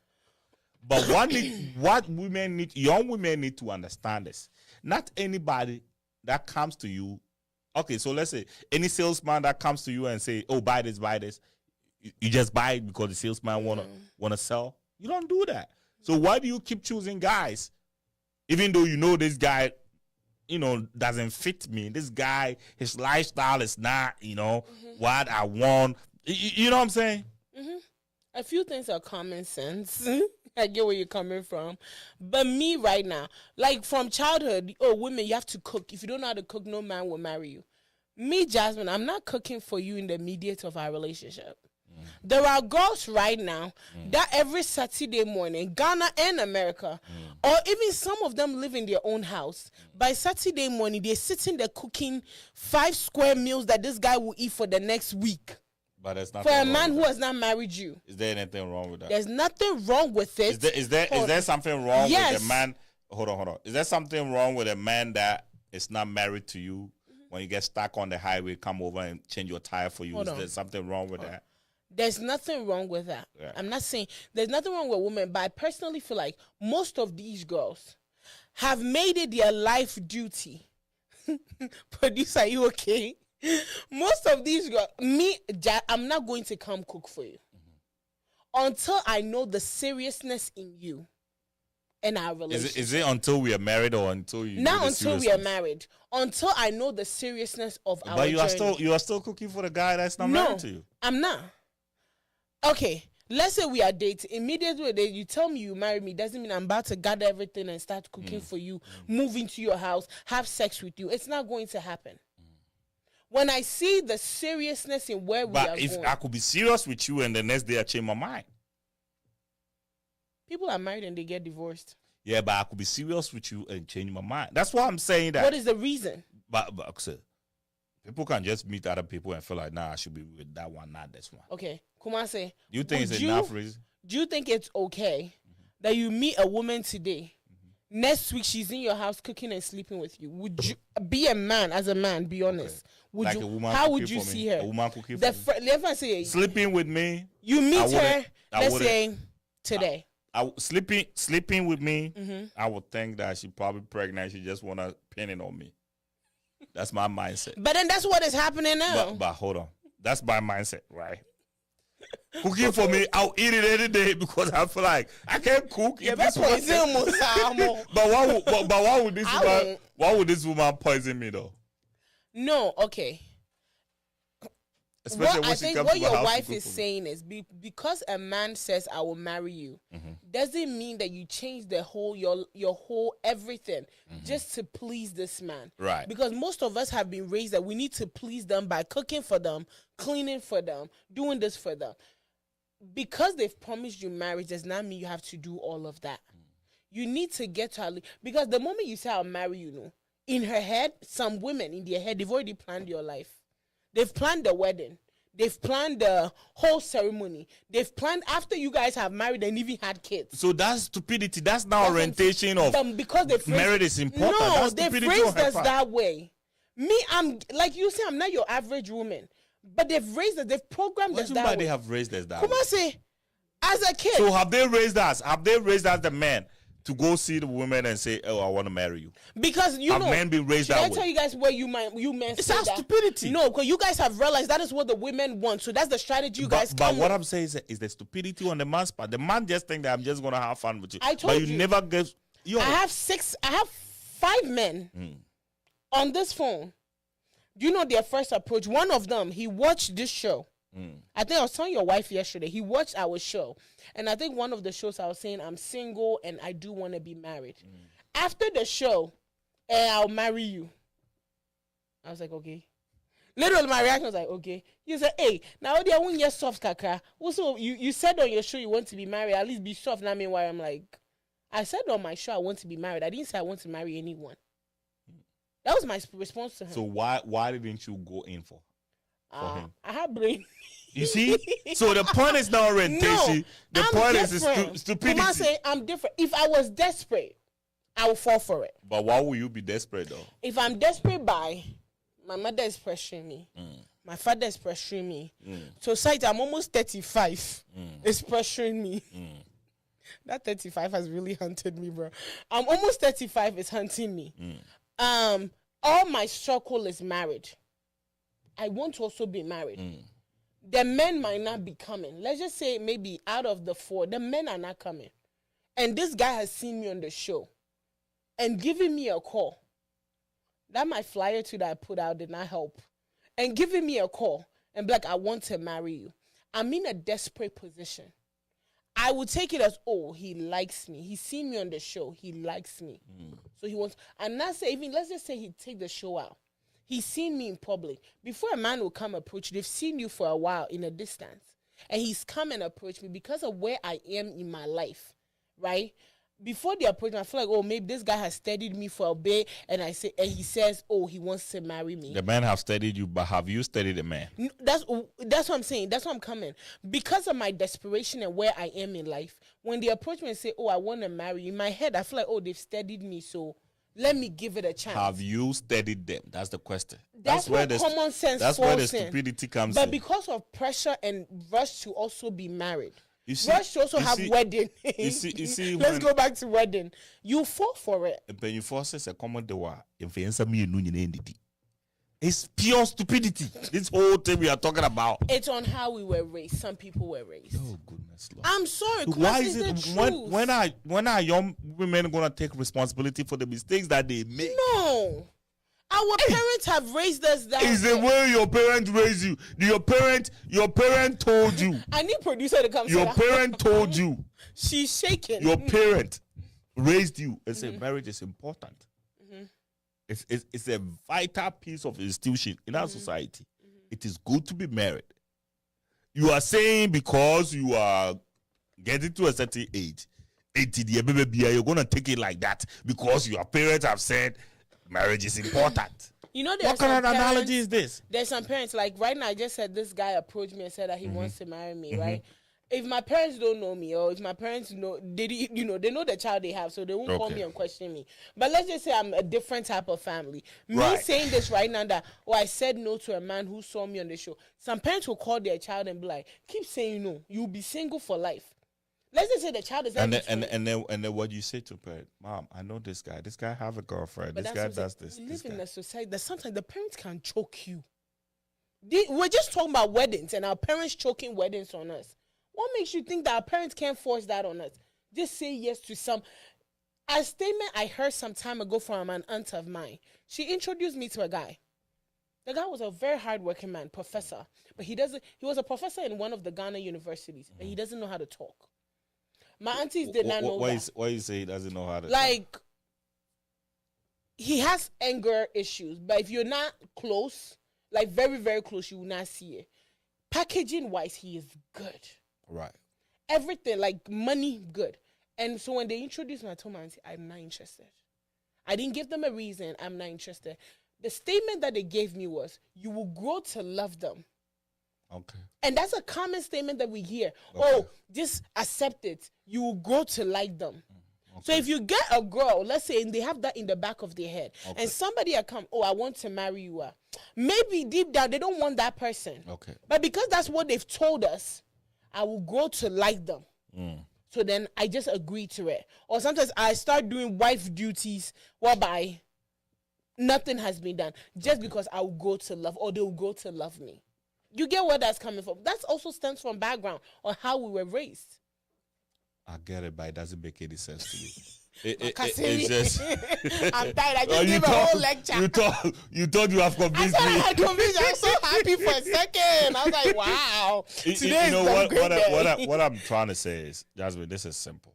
But what young women need to understand is, not anybody that comes to you. Okay, so let's say any salesman that comes to you and say, "Oh, buy this," you just buy it because the salesman wanna sell. You don't do that. So why do you keep choosing guys, even though you know this guy, doesn't fit me? This guy, his lifestyle is not, what I want. You know what I'm saying? Mm-hmm. A few things are common sense. I get where you're coming from. But me right now, like from childhood, women, you have to cook. If you don't know how to cook, no man will marry you. Me, Jasmine, I'm not cooking for you in the immediate of our relationship. There are girls right now that every Saturday morning, Ghana and America, or even some of them live in their own house. By Saturday morning, they're sitting there cooking 5 square meals that this guy will eat for the next week. But there's nothing for a man who has not married you. Is there anything wrong with that? There's nothing wrong with it. Is there something wrong with a man? Hold on. Is there something wrong with a man that is not married to you? When you get stuck on the highway, come over and change your tire for you. Is there something wrong with that? There's nothing wrong with that. Yeah. I'm not saying there's nothing wrong with women, but I personally feel like most of these girls have made it their life duty. Producer, are you okay? Most of these girls, I'm not going to come cook for you until I know the seriousness in you and our relationship. Is it until we are married or until you? Not until we are married. Until I know the seriousness of our journey. But you are still cooking for the guy that's not married to you. I'm not. Okay, let's say we are dating. Immediately you tell me you marry me, doesn't mean I'm about to gather everything and start cooking for you, move into your house, have sex with you. It's not going to happen. When I see the seriousness in where we are going. But if I could be serious with you and the next day I change my mind. People are married and they get divorced. Yeah, but I could be serious with you and change my mind. That's why I'm saying that. What is the reason? But people can just meet other people and feel like, nah, I should be with that one, not this one. Okay, Kumase. Do you think it's enough reason? Do you think it's okay that you meet a woman today, next week she's in your house cooking and sleeping with you? Would you be a man, as a man, be honest? Okay. Like a woman how would you see her? A woman cooking for me. Let me say, sleeping with me. You meet her, let's say, today. Sleeping with me, I would think that she's probably pregnant. She just want to pin it on me. That's my mindset. But then that's what is happening now. But hold on. That's my mindset, right? Cooking for me, I'll eat it any day because I feel like I can't cook. Yeah, that's poison. But why would this woman poison me though? No, okay. Especially I think what your wife is saying is because a man says I will marry you, doesn't mean that you change the whole your whole everything just to please this man. Right. Because most of us have been raised that we need to please them by cooking for them, cleaning for them, doing this for them. Because they've promised you marriage does not mean you have to do all of that. You need to get to because the moment you say I'll marry you, in her head, some women in their head, they've already planned your life. They've planned the wedding. They've planned the whole ceremony. They've planned after you guys have married and even had kids. So that's stupidity. That's not orientation of because marriage is important. No, they've raised us that way. Me, I'm like you say, I'm not your average woman. But they've raised us. They've programmed us that way. They have raised us that way. Come on, say, as a kid. So have they raised us? Have they raised us the men to go see the women and say, "Oh, I want to marry you"? Because have men been raised that way? I tell you guys where you men it's say our that? Stupidity. No, because you guys have realized that is what the women want. So that's the strategy you guys. But what I'm saying is the stupidity on the man's part. The man just think that I'm just gonna have fun with you. I told but you never get. I have 5 men on this phone. Do you know their first approach? One of them, he watched this show. I think I was telling your wife yesterday. He watched our show, and I think one of the shows I was saying I'm single and I do want to be married. After the show, I'll marry you. I was like, okay. Literally, my reaction was like, okay. He said, hey, now they won't get soft kaka. Also, you said on your show you want to be married. At least be soft. Now, meanwhile, I'm like, I said on my show I want to be married. I didn't say I want to marry anyone. That was my response to him. So why didn't you go in for him? I have brain. You see? So the point is not orientation. The point is stupidity. I'm saying I'm different. If I was desperate, I would fall for it. But why would you be desperate though? If I'm desperate by, my mother is pressuring me. My father is pressuring me. Society, I'm almost 35. It's pressuring me. That 35 has really hunted me, bro. I'm almost 35. It's hunting me. All my circle is married. I want to also be married. The men might not be coming. Let's just say maybe out of the 4, the men are not coming. And this guy has seen me on the show and giving me a call. That my flyer too that I put out did not help. And giving me a call and be like, I want to marry you. I'm in a desperate position. I would take it as, oh, he likes me. He's seen me on the show. He likes me. So he wants, and not say, even let's just say he take the show out. He's seen me in public. Before a man will come approach, they've seen you for a while in a distance. And he's come and approached me because of where I am in my life, right? Before they approach me, I feel like, oh, maybe this guy has studied me for a bit, and he says, oh, he wants to marry me. The man have studied you, but have you studied the man? That's what I'm saying. That's what I'm coming. Because of my desperation and where I am in life, when they approach me and say, oh, I want to marry you, in my head, I feel like, oh, they've studied me, so let me give it a chance. Have you studied them? That's the question. That's where common sense That's falls where the stupidity comes in. But because of pressure and rush to also be married, you see, rush to also have wedding. You see, Let's go back to wedding. You fall for it. When you force a common dewa, it's pure stupidity. This whole thing we are talking about. It's on how we were raised. Some people were raised. Oh goodness, Lord. I'm sorry. Why is it when are young women gonna take responsibility for the mistakes that they make? No. Our parents have raised us that is the way your parents raised you. Your parent told you. I need producer to come. Your parent told you. She's shaking. Your parent raised you and said marriage is important. It's a vital piece of institution in our society. It is good to be married. You are saying because you are getting to a certain age, 80, you're going to take it like that because your parents have said marriage is important. You know, what kind of analogy is this? There's some parents, like right now, I just said this guy approached me and said that he wants to marry me, right? If my parents don't know me, or if my parents know, they know the child they have, so they won't call me and question me. But let's just say I'm a different type of family. Me saying this right now that, I said no to a man who saw me on the show. Some parents will call their child and be like, keep saying no. You'll be single for life. Let's just say the child is and then what you say to parent, Mom, I know this guy. This guy have a girlfriend. But this guy does this. We live in a society that sometimes the parents can choke you. We're just talking about weddings and our parents choking weddings on us. What makes you think that our parents can't force that on us? Just say yes to some. A statement I heard some time ago from an aunt of mine. She introduced me to a guy. The guy was a very hardworking man, professor. But he was a professor in one of the Ghana universities. And he doesn't know how to talk. My aunties did not know that. Why you say he doesn't know how to talk? He has anger issues. But if you're not close, like very, very close, you will not see it. Packaging-wise, he is good. Right. Everything, like money, good. And so when they introduced me, I told my auntie, I'm not interested. I didn't give them a reason. I'm not interested. The statement that they gave me was, you will grow to love them. Okay. And that's a common statement that we hear. Okay. Oh, just accept it. You will grow to like them. Okay. So if you get a girl, let's say, and they have that in the back of their head, and somebody will come, I want to marry you. Maybe deep down, they don't want that person. Okay. But because that's what they've told us, I will grow to like them. So then I just agree to it. Or sometimes I start doing wife duties whereby nothing has been done just because I will go to love or they will go to love me. You get where that's coming from. That also stems from background or how we were raised. I get it, but it doesn't make any sense to me. It's just I'm tired. I just gave a whole lecture. You thought you have convinced me. I convinced you. I was so happy for a second. I was like, wow. What I'm trying to say is, Jasmine, this is simple.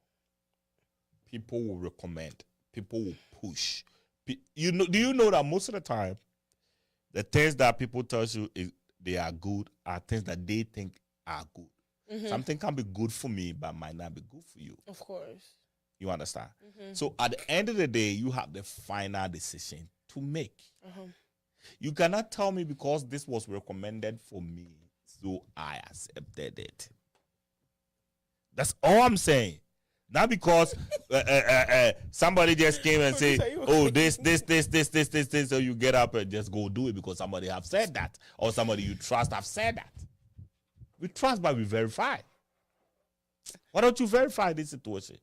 People will recommend. People will push. Do you know that most of the time, the things that people tell you they are good are things that they think are good. Mm-hmm. Something can be good for me, but might not be good for you. Of course. You understand? Mm-hmm. So at the end of the day, you have the final decision to make. Uh-huh. You cannot tell me because this was recommended for me, so I accepted it. That's all I'm saying. Not because somebody just came and say, oh, this, so you get up and just go do it because somebody have said that. Or somebody you trust have said that. We trust, but we verify. Why don't you verify this situation?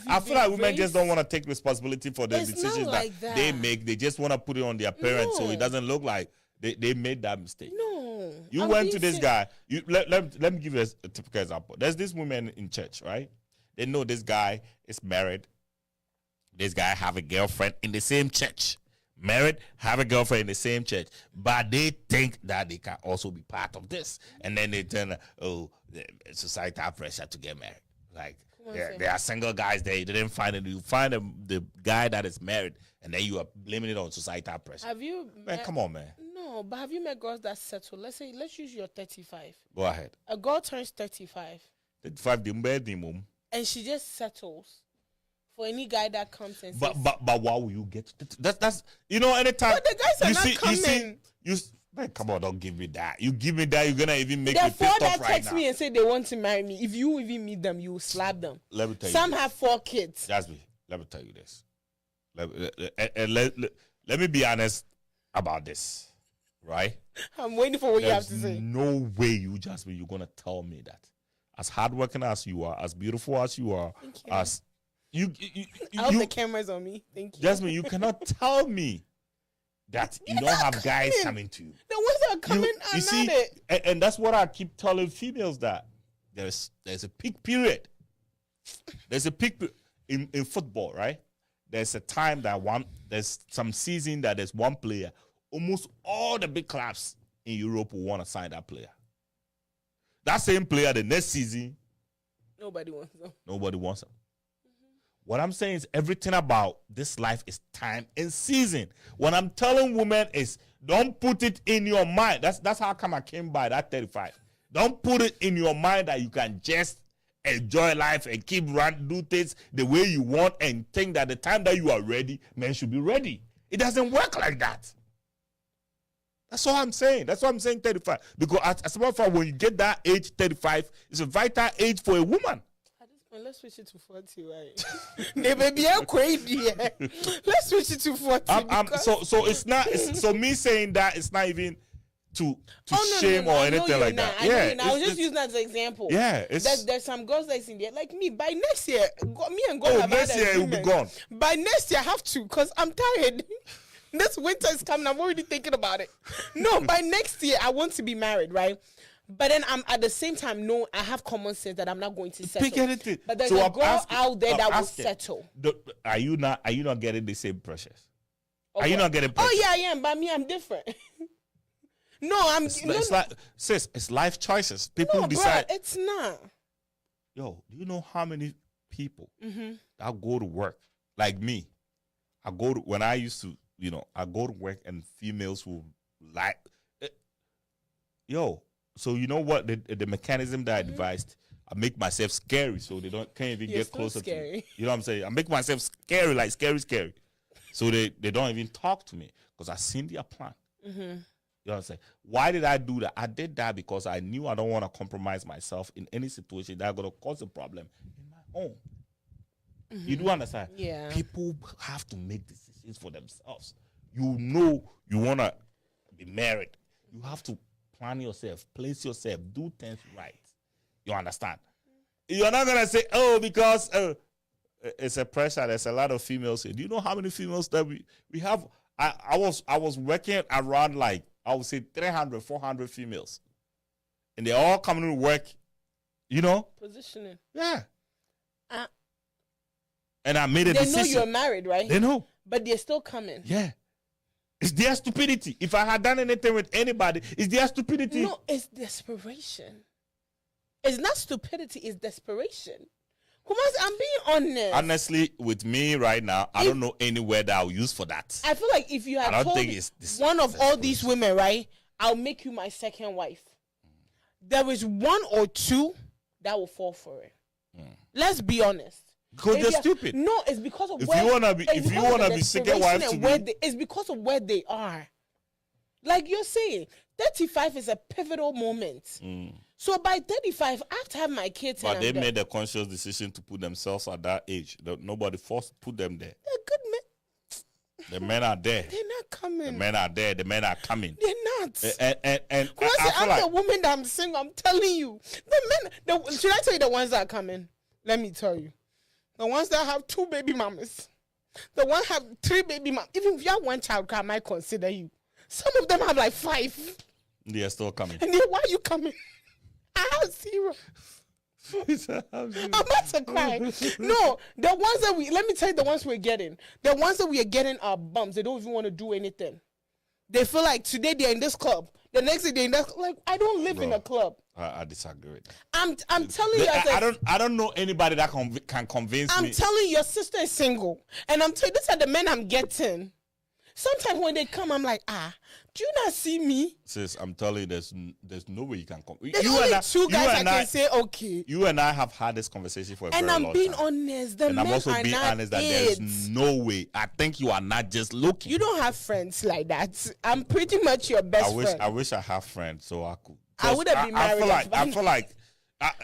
I feel like women just don't want to take responsibility for the decisions that they make. They just want to put it on their parents so it doesn't look like they made that mistake. No. You went to this guy. Let me give you a typical example. There's this woman in church, right? They know this guy is married. This guy have a girlfriend in the same church. Married, have a girlfriend in the same church. But they think that they can also be part of this. And then they turn, societal pressure to get married. Like, there are single guys there. You didn't find it. You find the guy that is married, and then you are blaming it on societal pressure. Have you come on, man. No, but have you met girls that settle? Let's use your 35. Go ahead. A girl turns 35. 35, the minimum. And she just settles for any guy that comes and says. But why will you get that's anytime. But the guys are not coming. Man, come on, don't give me that. You give me that, you're gonna even make me pissed off right now. That text me and say they want to marry me. If you even meet them, you will slap them. Let me tell you. Some have 4 kids. Jasmine, let me tell you this. Let me be honest about this, right? I'm waiting for what you have to say. No way, Jasmine, you're gonna tell me that. As hardworking as you are, as beautiful as you are, as you I hope the camera's on me. Thank you. Jasmine, you cannot tell me that you don't have guys coming to you. The ones that are coming are not it. And that's what I keep telling females, that there's a peak period. There's a peak in football, right? There's a time there's some season that there's one player. Almost all the big clubs in Europe will want to sign that player. That same player, the next season, nobody wants them. Nobody wants them. Mm-hmm. What I'm saying is everything about this life is time and season. What I'm telling women is don't put it in your mind. That's how come I came by that 35. Don't put it in your mind that you can just enjoy life and keep do things the way you want and think that the time that you are ready, men should be ready. It doesn't work like that. That's all I'm saying. That's why I'm saying 35. Because as a matter of fact, when you get that age, 35, it's a vital age for a woman. At this point, let's switch it to 40, right? Let's switch it to 40. So it's not. So me saying that it's not even to shame or anything like that. I was just using that as an example. Yeah, there's some girls that's in there like me. By next year, me and God have next year you'll be gone. By next year, I have to because I'm tired. This winter is coming. I'm already thinking about it. No, by next year, I want to be married, right? But then I'm at the same time, no, I have common sense that I'm not going to settle. Pick anything. But there's a girl out there that will settle. Are you not getting the same pressures? Okay. Are you not getting pressures? Oh, yeah, I am. But me, I'm different. No, it's like, sis, it's life choices. People decide. Bro, it's not. Yo, do you know how many people that go to work like me? When I used to, I go to work and females will like, so you know what the mechanism that I devised, I make myself scary so they can't even get closer to me. You know what I'm saying? I make myself scary, like scary. So they don't even talk to me because I seen their plan. Mm-hmm. You know what I'm saying? Why did I do that? I did that because I knew I don't want to compromise myself in any situation that's going to cause a problem in my home. Mm-hmm. You do understand? Yeah. People have to make decisions for themselves. You know you want to be married. You have to plan yourself, place yourself, do things right. You understand? You're not gonna say, oh, because it's a pressure. There's a lot of females here. Do you know how many females that we have? I was working around like I would say 300, 400 females, and they all coming to work. You know, positioning. Yeah. And I made a decision. They know you're married, right? They know, but they're still coming. Yeah. It's their stupidity. If I had done anything with anybody, it's their stupidity. No, it's desperation. It's not stupidity, it's desperation. I'm being honest. Honestly, with me right now, I don't know any word I'll use for that. I feel like if you had told one of all these women, right, I'll make you my second wife. There is one or two that will fall for it. Let's be honest. Because they're stupid. No, it's because of if you wanna be second wife to me, it's because of where they are. Like you're saying, 35 is a pivotal moment. So by 35, I have to have my kids. But they made a conscious decision to put themselves at that age. Nobody forced put them there. They're good men. The men are there. They're not coming. The men are there. The men are coming. They're not. And I'm like, the woman that I'm single. I'm telling you, the men. Should I tell you the ones that are coming? Let me tell you. The ones that have 2 baby mamas. The ones have 3 baby mamas. Even if you have 1 child, I might consider you. Some of them have like 5. They are still coming. And then why are you coming? I have 0. I'm about to cry. No, the ones that let me tell you the ones we're getting. The ones that we are getting are bums. They don't even want to do anything. They feel like today they're in this club. The next day they're in that. Like, I don't live in a club. I disagree with that. I'm telling you. I don't know anybody that can convince me. I'm telling you, your sister is single. And I'm telling you, these are the men I'm getting. Sometimes when they come, I'm like, do you not see me? Sis, I'm telling you, there's no way you can come. There's only 2 guys I can say, okay. You and I have had this conversation for a very long time. And I'm being honest. And I'm also being honest that there's no way. I think you are not just looking. You don't have friends like that. I'm pretty much your best friend. I wish I had friends so I could. I would have been married. I feel like.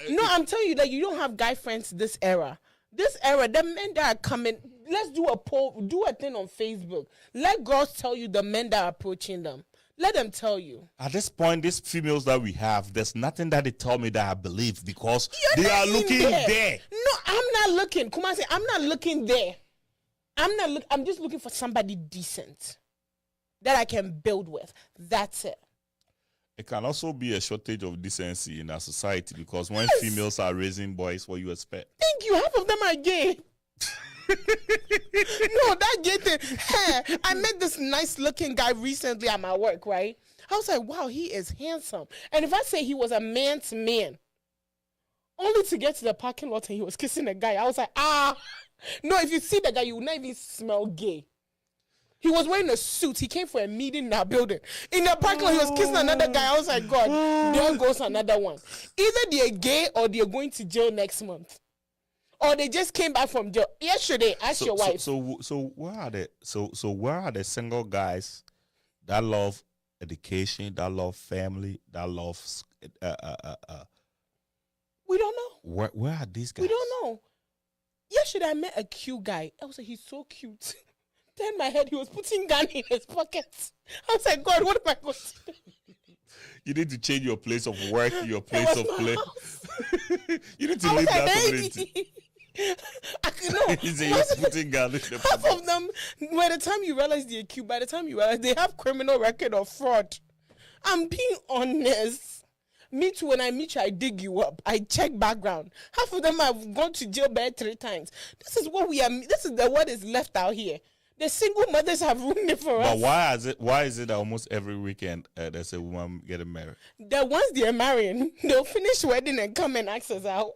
No, I'm telling you that you don't have guy friends this era. This era, the men that are coming, let's do a poll, do a thing on Facebook. Let girls tell you the men that are approaching them. Let them tell you. At this point, these females that we have, there's nothing that they tell me that I believe because they are looking there. No, I'm not looking. Come on, say I'm not looking there. I'm just looking for somebody decent that I can build with. That's it. It can also be a shortage of decency in our society because when females are raising boys, what you expect? Thank you. Half of them are gay. No, that gay thing. Hey, I met this nice-looking guy recently at my work, right? I was like, wow, he is handsome. And if I say he was a man's man, only to get to the parking lot and he was kissing a guy, I was like, no, if you see the guy, you will not even smell gay. He was wearing a suit. He came for a meeting in our building. In the parking lot, he was kissing another guy. I was like, God, there goes another one. Either they're gay or they're going to jail next month. Or they just came back from jail. Yesterday, ask your wife. So where are the where are the single guys that love education, that love family, that love we don't know. Where are these guys? We don't know. Yesterday I met a cute guy. I was like, he's so cute. Then in my head, he was putting gun in his pockets. I was like, God, what am I going to do? You need to change your place of work, your place of play. You need to leave that community. He's putting gun in the half of them, by the time you realize they're cute, by the time you realize they have criminal record of fraud. I'm being honest. Me too, when I meet you, I dig you up. I check background. Half of them have gone to jail bed 3 times. This is what we are. This is what is left out here. The single mothers have ruined it for us. But why is it that almost every weekend there's a woman getting married? That once they're marrying, they'll finish wedding and come and ask us out.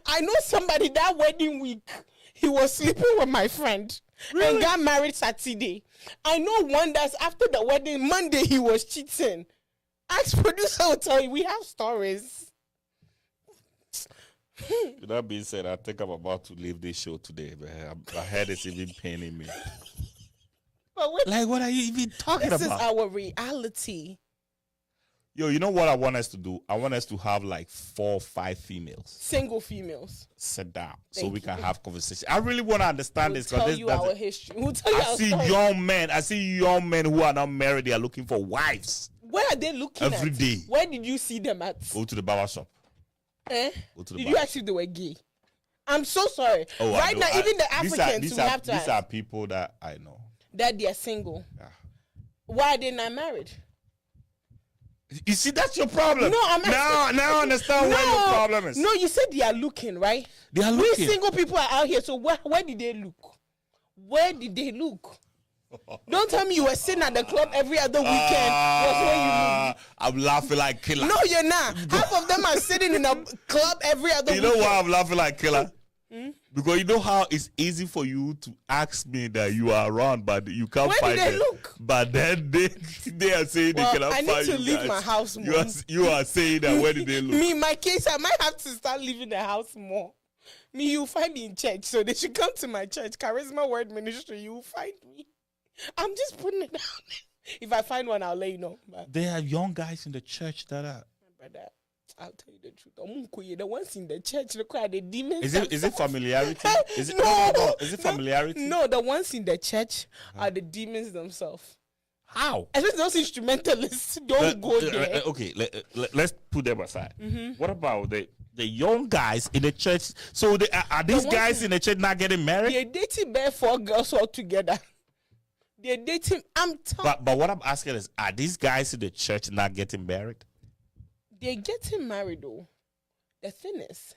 I know somebody that wedding week, he was sleeping with my friend and got married Saturday. I know one that's after the wedding, Monday he was cheating. Ask producer will tell you, we have stories. With that being said, I think I'm about to leave this show today. My head is even paining me. Like, what are you even talking about? This is our reality. Yo, you know what I want us to do? I want us to have like 4 or 5 females. Single females. Sit down so we can have conversation. I really want to understand this. We'll tell you our history. We'll tell you I see young men who are not married. They are looking for wives. Where are they looking every day? Where did you see them at? Go to the barber shop. Go to the Did bar. you ask if they were gay? I'm so sorry. Oh, right now, even the Africans, these we have to these ask are people that I know. that they are single. Yeah. Why are they not married? You see, that's your problem. No, I'm now I understand where your problem is. No, you said they are looking, right? They are We looking. single people are out here, so where did they look? Where did they look? Don't tell me you were sitting at the club every other weekend. Was when you looked. I'm laughing like killer. No, you're not. Half of them are sitting in a club every other You weekend. know why I'm laughing like killer? Because you know how it's easy for you to ask me that you are around, but you can't Where find did they them. look? But then they are saying Well, they cannot I need find to you leave guys. my house You more. you are saying that where did they look? Me, in my case, I might have to start leaving the house more. Me, you find me in church, so they should come to my church, Charisma Word Ministry. You will find me. I'm just putting it down. If I find one, I'll let you know. But There are young guys in the church that are. brother, I'll tell you the truth. The ones in the church, look at the demons. Is it familiarity? Is it No. Is it familiarity? No, the ones in the church are the demons themselves. How? Especially those instrumentalists. Don't go there. Okay, let's put them aside. What about the young guys in the church? So are these guys in the church not getting married? They're dating bare 4 girls all together. They're dating. I'm telling. But what I'm asking is, are these guys in the church not getting married? They're getting married though. The thing is,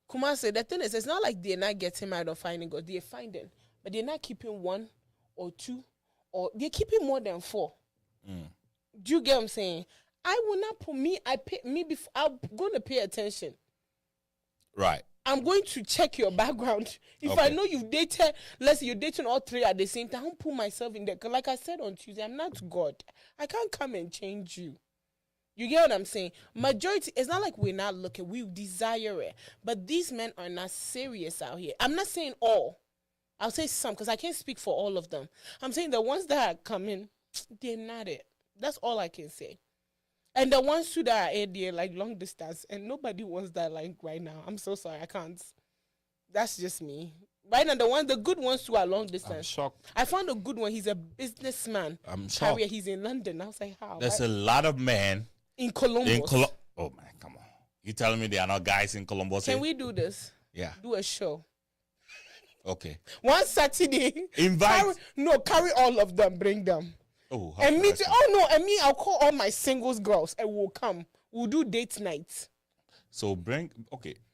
Kumar said, the thing is, it's not like they're not getting married or finding God. They're finding, but they're not keeping 1 or 2, or they're keeping more than 4. Do you get what I'm saying? I will not put me. Before. I'm going to pay attention. Right. I'm going to check your background. If I know you've dated, let's say you're dating all 3 at the same time, I won't put myself in there. Because like I said on Tuesday, I'm not God. I can't come and change you. You get what I'm saying? Majority, it's not like we're not looking. We desire it. But these men are not serious out here. I'm not saying all. I'll say some because I can't speak for all of them. I'm saying the ones that are coming, they're not it. That's all I can say. And the ones too that are they're like long distance, and nobody wants that like right now. I'm so sorry, I can't. That's just me. Right now, the good ones too are long distance. I'm shocked. I found a good one. He's a businessman. I'm shocked. He's in London. I was like, how? There's a lot of men in Columbus. Oh man, come on! You telling me there are not guys in Columbus? Can we do this? Yeah. Do a show. Okay. One Saturday. Invite. Carry all of them. Bring them. Oh. And me too. Oh no! And me, I'll call all my singles girls and we'll come. We'll do date nights. So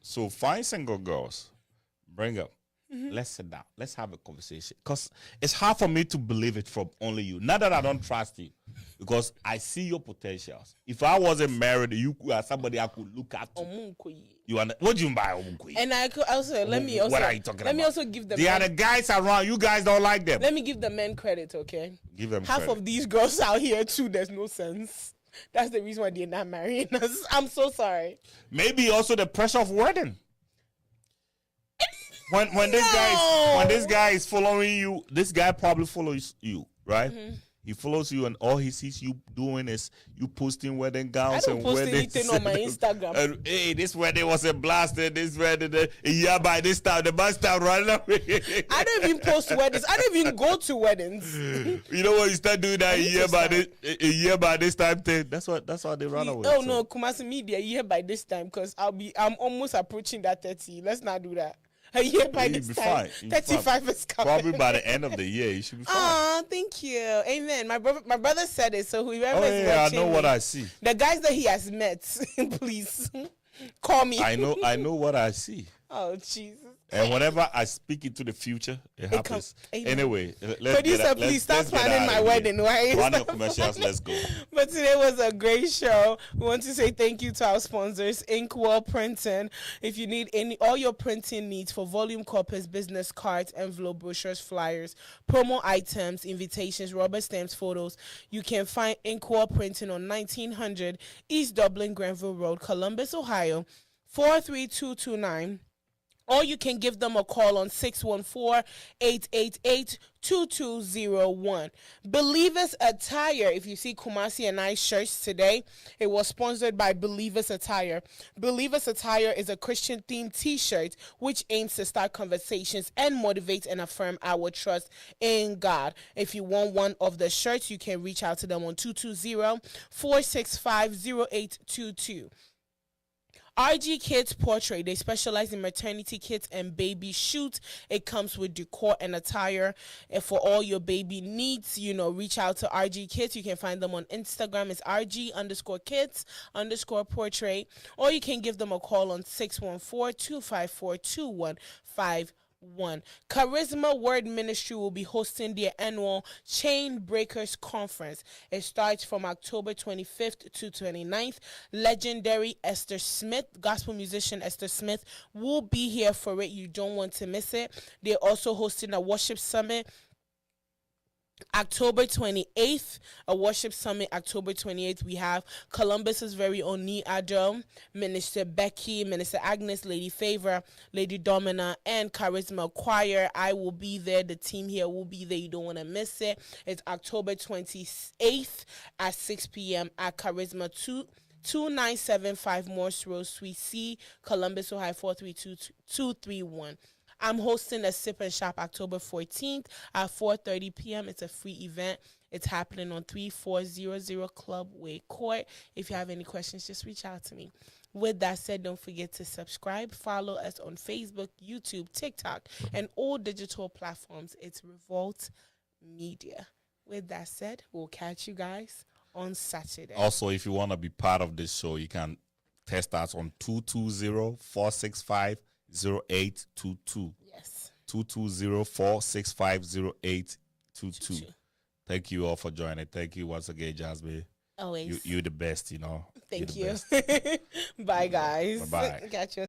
So find single girls. Bring up. Let's sit down. Let's have a conversation. Because it's hard for me to believe it from only you. Not that I don't trust you. Because I see your potentials. If I wasn't married, you are somebody I could look at. You what do you mean by Omunkwe? And I could also What are you talking about? Let me also give them. They are the guys around. You guys don't like them. Let me give the men credit, okay? Give them half credit. of these girls out here too. There's no sense. That's the reason why they're not marrying us. I'm so sorry. Maybe also the pressure of wedding. When this guy is following you, this guy probably follows you, right? He follows you, and all he sees you doing is you posting wedding gowns and weddings. I don't post anything on my Instagram. And, hey, this wedding was a blast. This wedding, yeah, by this time, the bus time running away. I don't even post weddings. I don't even go to weddings. You know what? You start doing that a year by this time thing. That's why they run away. Oh no, Kumasi Media, a year by this time, because I'm almost approaching that 30. Let's not do that. A year by this time, 35 is coming. Probably by the end of the year, you should be fine. Oh, thank you. Amen. My brother said it, so whoever is watching I know what I see. The guys that he has met, please call me. I know what I see. Oh, Jesus. And whenever I speak into the future, it happens. Anyway, please start planning my wedding, right? Run your commercials, let's go. But today was a great show. We want to say thank you to our sponsors, Inkwell Printing. If you need all your printing needs for volume copies, business cards, envelope, brochures, flyers, promo items, invitations, rubber stamps, photos, you can find Inkwell Printing on 1900 East Dublin Granville Road, Columbus, Ohio, 43229. Or you can give them a call on 614-888-2201. Believers Attire. If you see Kumasi and I shirts today, it was sponsored by Believers Attire. Believers Attire is a Christian-themed T-shirt which aims to start conversations and motivate and affirm our trust in God. If you want one of the shirts, you can reach out to them on 220-465-0822. RG Kids Portrait. They specialize in maternity kits and baby shoots. It comes with decor and attire. And for all your baby needs, reach out to RG Kids. You can find them on Instagram. It's RG_kids_portrait. Or you can give them a call on 614-254-2151. Charisma Word Ministry will be hosting their annual Chain Breakers Conference. It starts from October 25th to 29th. Legendary Esther Smith, gospel musician Esther Smith, will be here for it. You don't want to miss it. They're also hosting a worship summit October 28th, a worship summit October 28th. We have Columbus's very own Ni Adam, Minister Becky, Minister Agnes, Lady Favor, Lady Domina, and Charisma Choir. I will be there. The team here will be there. You don't want to miss it. It's October 28th at 6 p.m. at Charisma 2975 Morse Road, Suite C, Columbus, Ohio 43231. I'm hosting a Sip and Shop October 14th at 4:30 p.m. It's a free event. It's happening on 3400 Club Way Court. If you have any questions, just reach out to me. With that said, don't forget to subscribe. Follow us on Facebook, YouTube, TikTok, and all digital platforms. It's Revolt Media. With that said, we'll catch you guys on Saturday. Also, if you want to be part of this show, you can test us on 220-465-0822. Yes. 220-465-0822. Thank you all for joining. Thank you once again, Jasmine. Always. You're the best, Thank you. Bye, guys. Bye-bye. Catch you.